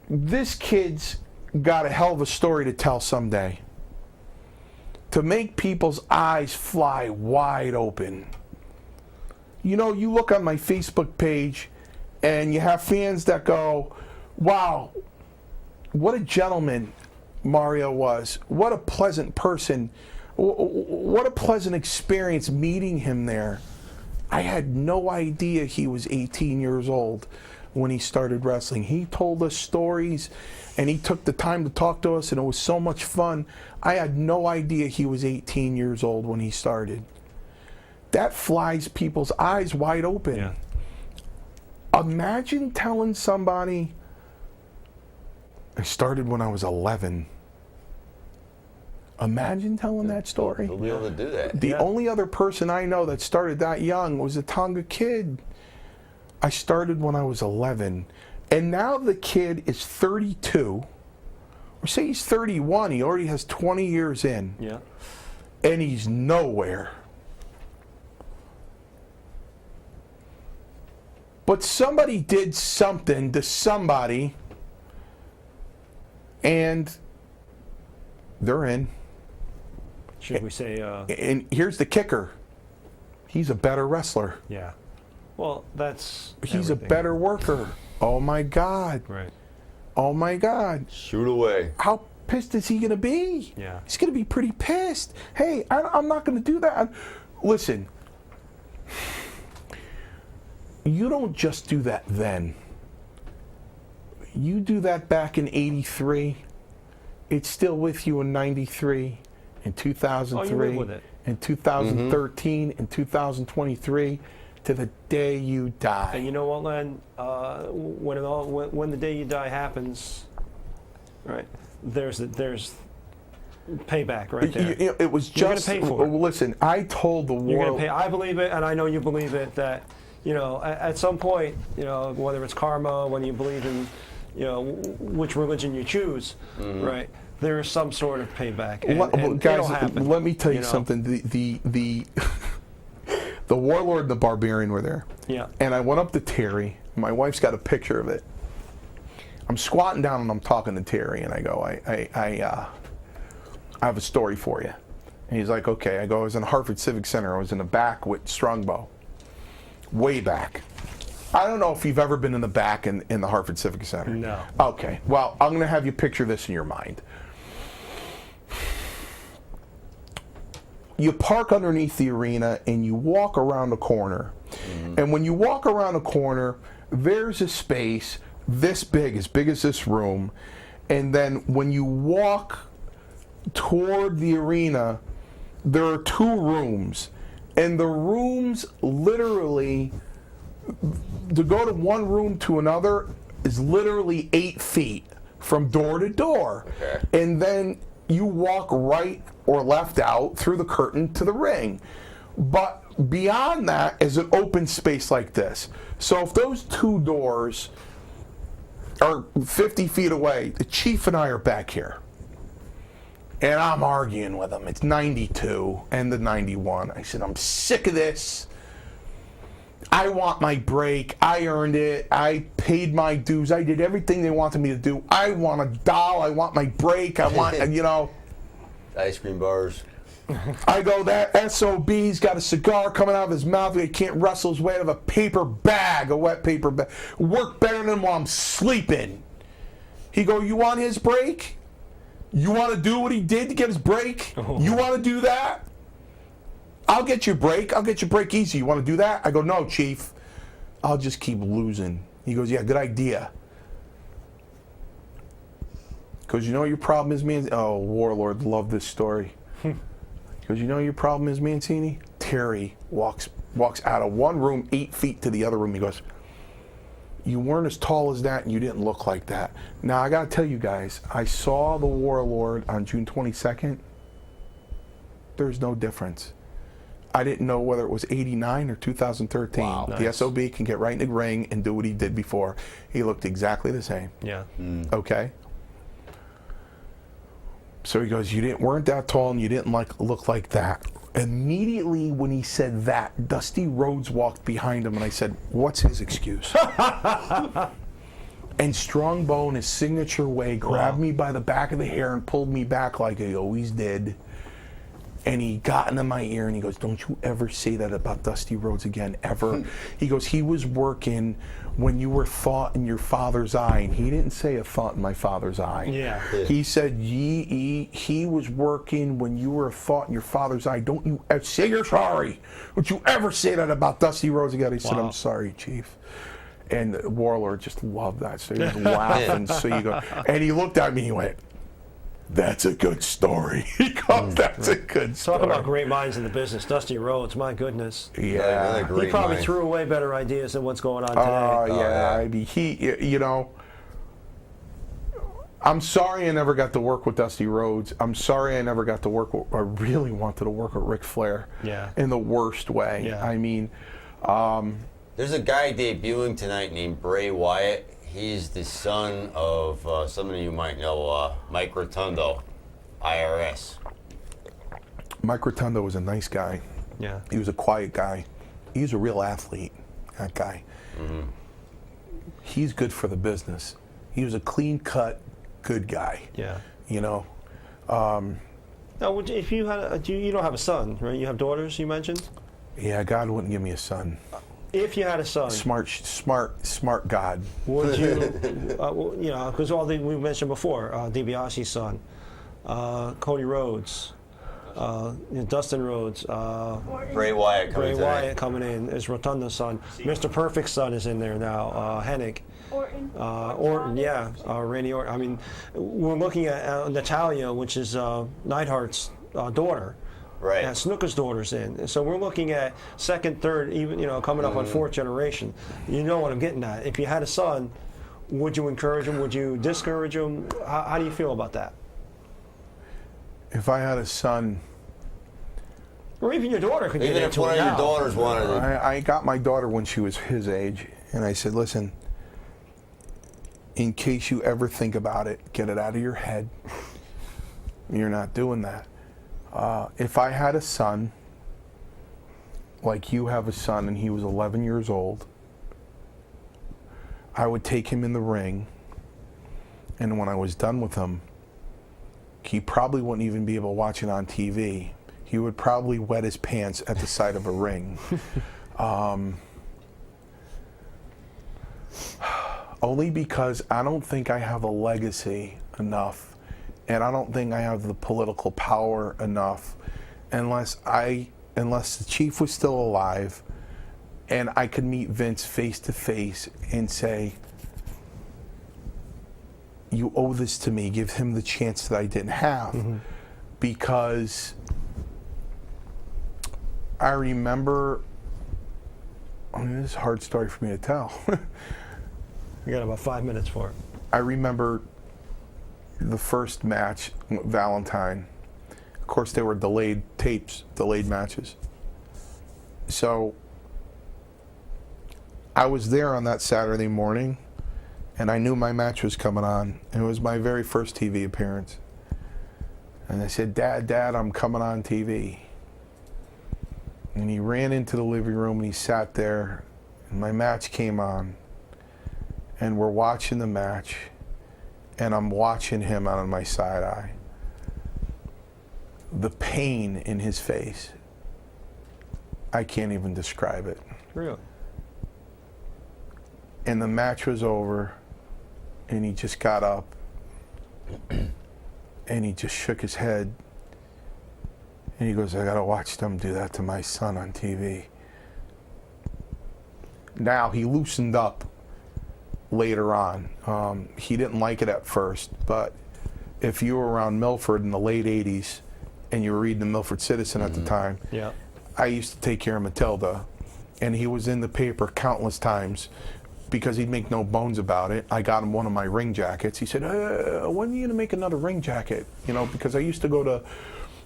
this kid's got a hell of a story to tell someday. To make people's eyes fly wide open. You know, you look on my Facebook page and you have fans that go, wow, what a gentleman Mario was. What a pleasant person. What a pleasant experience meeting him there. I had no idea he was 18 years old when he started wrestling. He told us stories and he took the time to talk to us, and it was so much fun. I had no idea he was 18 years old when he started. That flies people's eyes wide open. Yeah. Imagine telling somebody, I started when I was 11. Imagine telling that story. He'll be able to do that. The only other person I know that started that young was a Tonga kid. I started when I was 11. And now the kid is 32. Or say he's 31. He already has 20 years in. Yeah. And he's nowhere. But somebody did something to somebody, and they're in. Should we say? And here's the kicker. He's a better wrestler. Yeah. Well, He's a everything. better worker. Oh my God. Right. Oh my God. Shoot away. How pissed is he going to be? Yeah. He's going to be pretty pissed. Hey, I'm not going to do that. Listen, you don't just do that then. You do that back in 83. It's still with you in 93, in 2003, Oh, you live with it. in 2013, in 2023, to the day you die. And you know what, Len? When the day you die happens, right? There's payback right there. You know, it was You're gonna just. pay for it. Listen, I told the You're world. gonna pay. I believe it, and I know you believe it. That at some point, whether it's karma, whether you believe in, which religion you choose, right? There is some sort of payback. And Guys, it'll happen, let me tell you something. The the warlord and the barbarian were there. Yeah. And I went up to Terry. My wife's got a picture of it. I'm squatting down and I'm talking to Terry, and I go, I have a story for you. And he's like, okay. I go, I was in Hartford Civic Center. I was in the back with Strongbow. Way back. I don't know if you've ever been in the back in the Hartford Civic Center. No. Okay. Well, I'm going to have you picture this in your mind. You park underneath the arena and you walk around a corner. And when you walk around a corner, there's a space this big as this room. And then when you walk toward the arena, there are two rooms. And the rooms literally, to go to one room to another is literally 8 feet from door to door. Okay. And then you walk right or left out through the curtain to the ring. But beyond that is an open space like this. So if those two doors are 50 feet away, the Chief and I are back here. And I'm arguing with him. It's 92 and the 91. I said, I'm sick of this. I want my break. I earned it. I paid my dues. I did everything they wanted me to do. I want a doll. I want my break. I want, Ice cream bars. I go, that SOB's got a cigar coming out of his mouth. He can't wrestle his way out of a paper bag, a wet paper bag. Work better than him while I'm sleeping. He go, you want his break? You want to do what he did to get his break? You want to do that? I'll get your break. I'll get your break easy. You want to do that? I go, no, Chief. I'll just keep losing. He goes, yeah, good idea. Because you know what your problem is, man? Oh, Warlord, love this story. Because you know what your problem is, Mancini? Terry walks out of one room 8 feet to the other room. He goes, you weren't as tall as that and you didn't look like that. Now, I got to tell you guys, I saw the Warlord on June 22nd. There's no difference. I didn't know whether it was 89 or 2013. Wow. The Nice. SOB can get right in the ring and do what he did before. He looked exactly the same. Yeah. Okay? So he goes, you weren't that tall and you didn't look like that. Immediately when he said that, Dusty Rhodes walked behind him and I said, what's his excuse? And Strongbow in his signature way grabbed me by the back of the hair and pulled me back like he always did. And he got into my ear and he goes, don't you ever say that about Dusty Rhodes again, ever. He goes, he was working when you were thought in your father's eye. And he didn't say a thought in my father's eye. Yeah. He said, he was working when you were a thought in your father's eye. Don't you ever say you're sorry. Don't you ever say that about Dusty Rhodes again. He said, Wow. I'm sorry, Chief. And Warlord just loved that. So he was laughing. So you go, and he looked at me and he went, That's a good story. He goes, that's a good story. Talk about great minds in the business. Dusty Rhodes, my goodness. Yeah. He probably threw away better ideas than what's going on today. Yeah. I mean, you know, I'm sorry I never got to work with Dusty Rhodes. I'm sorry I never got to work with, I really wanted to work with Ric Flair. Yeah. In the worst way. Yeah. I mean, there's a guy debuting tonight named Bray Wyatt. He's the son of some of you might know, Mike Rotundo, IRS. Mike Rotundo was a nice guy. Yeah. He was a quiet guy. He was a real athlete, that guy. Mm-hmm. He's good for the business. He was a clean-cut, good guy. Yeah. You know. Now, if you had, you don't have a son, right? You have daughters. You mentioned. Yeah, God wouldn't give me a son. If you had a son, smart God. would you? You know, because we mentioned before, DiBiase's son, Cody Rhodes, Dustin Rhodes, Bray Wyatt coming in is Rotundo's son. Mr. Perfect's son is in there now. Hennig. Orton, yeah, Randy Orton. I mean, we're looking at Natalia, which is Neidhart's daughter. Right. Snooker's daughter's in. So we're looking at second, third, even, you know, coming up on fourth generation. You know what I'm getting at. If you had a son, would you encourage him? Would you discourage him? How do you feel about that? If I had a son, or even your daughter could get even if into one it of your now. daughters wanted it. I got my daughter when she was his age, and I said, listen, in case you ever think about it, get it out of your head. You're not doing that. If I had a son, like you have a son, and he was 11 years old, I would take him in the ring, and when I was done with him, he probably wouldn't even be able to watch it on TV. He would probably wet his pants at the side of a ring. Only because I don't think I have a legacy enough, and I don't think I have the political power enough unless the chief was still alive and I could meet Vince face to face and say, you owe this to me, give him the chance that I didn't have. Mm-hmm. Because I remember, I mean, this is a hard story for me to tell. You got about 5 minutes for it. I remember the first match, Valentine. Of course, they were delayed matches. So I was there on that Saturday morning, and I knew my match was coming on. And it was my very first TV appearance. And I said, Dad, I'm coming on TV. And he ran into the living room, and he sat there, and my match came on. And we're watching the match, and I'm watching him out of my side eye. The pain in his face, I can't even describe it. Really? And the match was over, and he just got up, and he just shook his head, and he goes, I gotta watch them do that to my son on TV. Now, he loosened up later on. He didn't like it at first, but if you were around Milford in the late 80s and you were reading the Milford Citizen at the time, yeah, I used to take care of Matilda, and he was in the paper countless times because he'd make no bones about it. I got him one of my ring jackets. He said, when are you going to make another ring jacket? You know, because I used to go to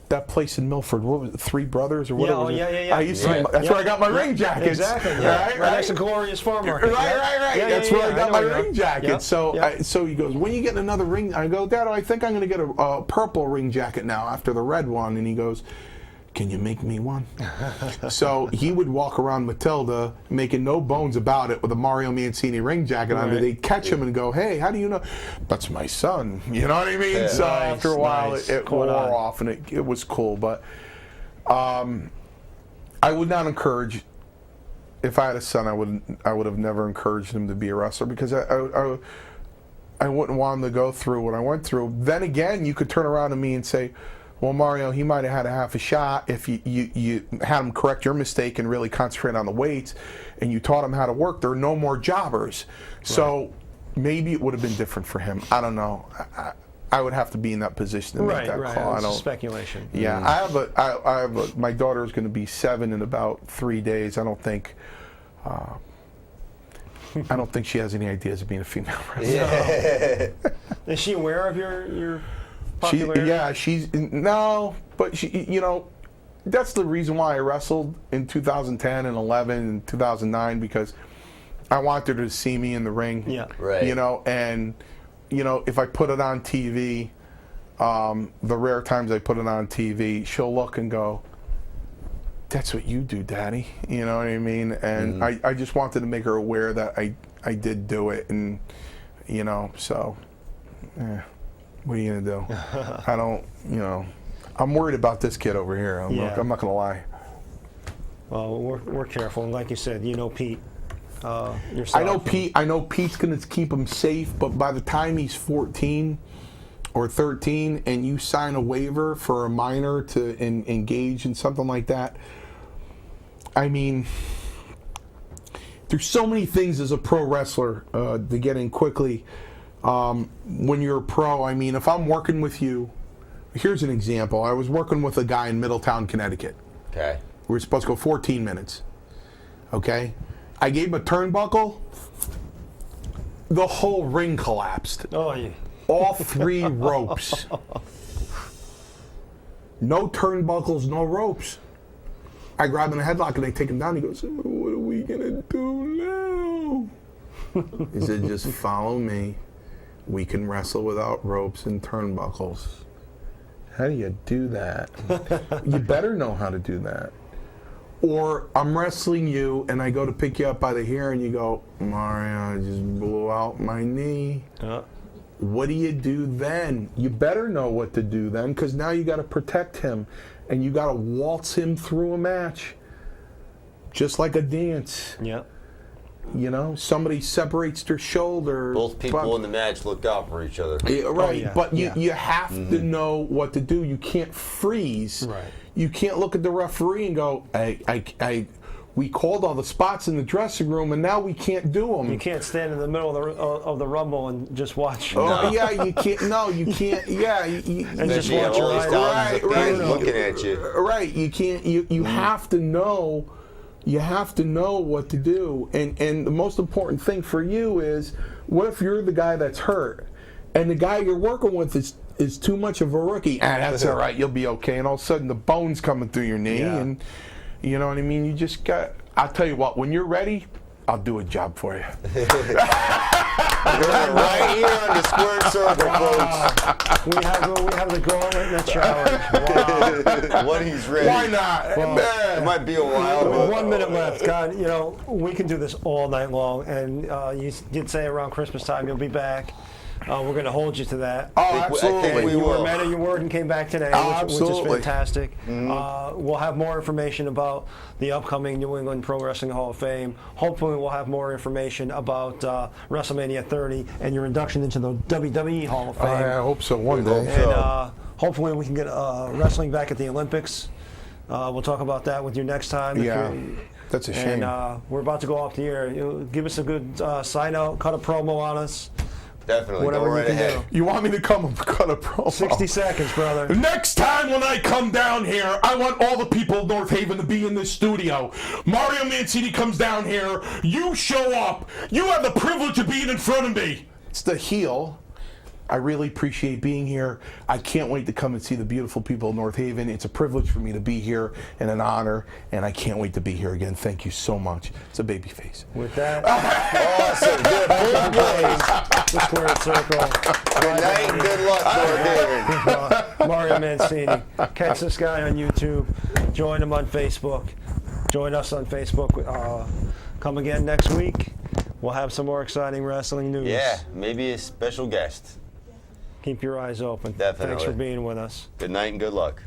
that place in Milford, what was it, Three Brothers or whatever? Yeah. I used to, that's where I got my ring jackets. Exactly. Yeah. Right next to Glorious Farm Market. Right. Yeah, that's where I got my know ring jacket. Yep. So he goes, when are you getting another ring? I go, Dad, I think I'm going to get a purple ring jacket now after the red one. And he goes, can you make me one? So he would walk around Matilda making no bones about it with a Mario Mancini ring jacket on. Right. They'd catch him and go, hey, how do you know? That's my son. You know what I mean? So after a while, it wore off, and it was cool. But I would not encourage, if I had a son, I would have never encouraged him to be a wrestler, because I wouldn't want him to go through what I went through. Then again, you could turn around to me and say, well, Mario, he might have had a half a shot if you had him correct your mistake and really concentrate on the weights, and you taught him how to work. There are no more jobbers. So maybe it would have been different for him. I don't know. I would have to be in that position to make that call. It's speculation. Yeah, I have a. My daughter is going to be 7 in about 3 days. I don't think she has any ideas of being a female wrestler. Yeah. Is she aware of your popularity? She's no, but she, that's the reason why I wrestled in 2010 and 11 and 2009, because I wanted her to see me in the ring. Yeah. Right. And if I put it on TV, the rare times I put it on TV, she'll look and go, "That's what you do, Daddy." You know what I mean? And I just wanted to make her aware that I did do it, and so what are you gonna do? I don't, I'm worried about this kid over here. I'm not gonna lie. Well, we're careful, and like you said, Pete. Yourself. I know Pete's gonna keep him safe, but by the time he's 14 or 13, and you sign a waiver for a minor to engage in something like that, I mean, there's so many things as a pro wrestler to get in quickly. When you're a pro, I mean, if I'm working with you, here's an example. I was working with a guy in Middletown, Connecticut. Okay. We were supposed to go 14 minutes. Okay? I gave him a turnbuckle. The whole ring collapsed. Oh, yeah. All 3 ropes. No turnbuckles, no ropes. I grab him in a headlock and I take him down. He goes, "What are we going to do now?" He said, "Just follow me. We can wrestle without ropes and turnbuckles." How do you do that? You better know how to do that. Or I'm wrestling you and I go to pick you up by the hair and you go, "Mario, I just blew out my knee." What do you do then? You better know what to do then, because now you got to protect him and you got to waltz him through a match, just like a dance. Yeah. Somebody separates their shoulder. Both people in the match look out for each other. Yeah, right, yeah. but you have to know what to do. You can't freeze. Right. You can't look at the referee and go, we called all the spots in the dressing room and now we can't do them. You can't stand in the middle of the rumble and just watch. Oh, yeah, you can't. No, you can't. Yeah. And just watch your eyes. Right. Looking at you. Right. You can't. You have to know. You have to know what to do. And the most important thing for you is, what if you're the guy that's hurt and the guy you're working with is too much of a rookie? That's all right. You'll be okay. And all of a sudden the bone's coming through your knee, and you know what I mean. You just got. I'll tell you what. When you're ready, I'll do a job for you. Right here on the squared circle, folks. We have the gauntlet net challenge. Wow. When he's ready. Why not? Well, it might be a while. With 1 minute left. God, we can do this all night long. And you did say around Christmas time you'll be back. We're going to hold you to that. Oh, I absolutely. think we You were will. a man of your word and came back today, which is absolutely. fantastic. We'll have more information about the upcoming New England Pro Wrestling Hall of Fame. Hopefully we'll have more information about WrestleMania 30 and your induction into the WWE Hall of Fame. I hope so one day. And hopefully we can get wrestling back at the Olympics. We'll talk about that with you next time. Yeah, that's a shame. And we're about to go off the air. Give us a good sign out, cut a promo on us. Definitely. Whatever Go right you can ahead. do. You want me to come and cut a promo? 60 seconds, brother. Next time when I come down here, I want all the people of North Haven to be in this studio. Mario Mancini comes down here. You show up. You have the privilege of being in front of me. It's the heel. I really appreciate being here. I can't wait to come and see the beautiful people of North Haven. It's a privilege for me to be here and an honor, and I can't wait to be here again. Thank you so much. It's a baby face. With that, Awesome. Good. the squared circle. Good night and good luck, Lord David. Mario Mancini. Catch this guy on YouTube. Join him on Facebook. Join us on Facebook. Come again next week. We'll have some more exciting wrestling news. Yeah, maybe a special guest. Keep your eyes open. Definitely. Thanks for being with us. Good night and good luck.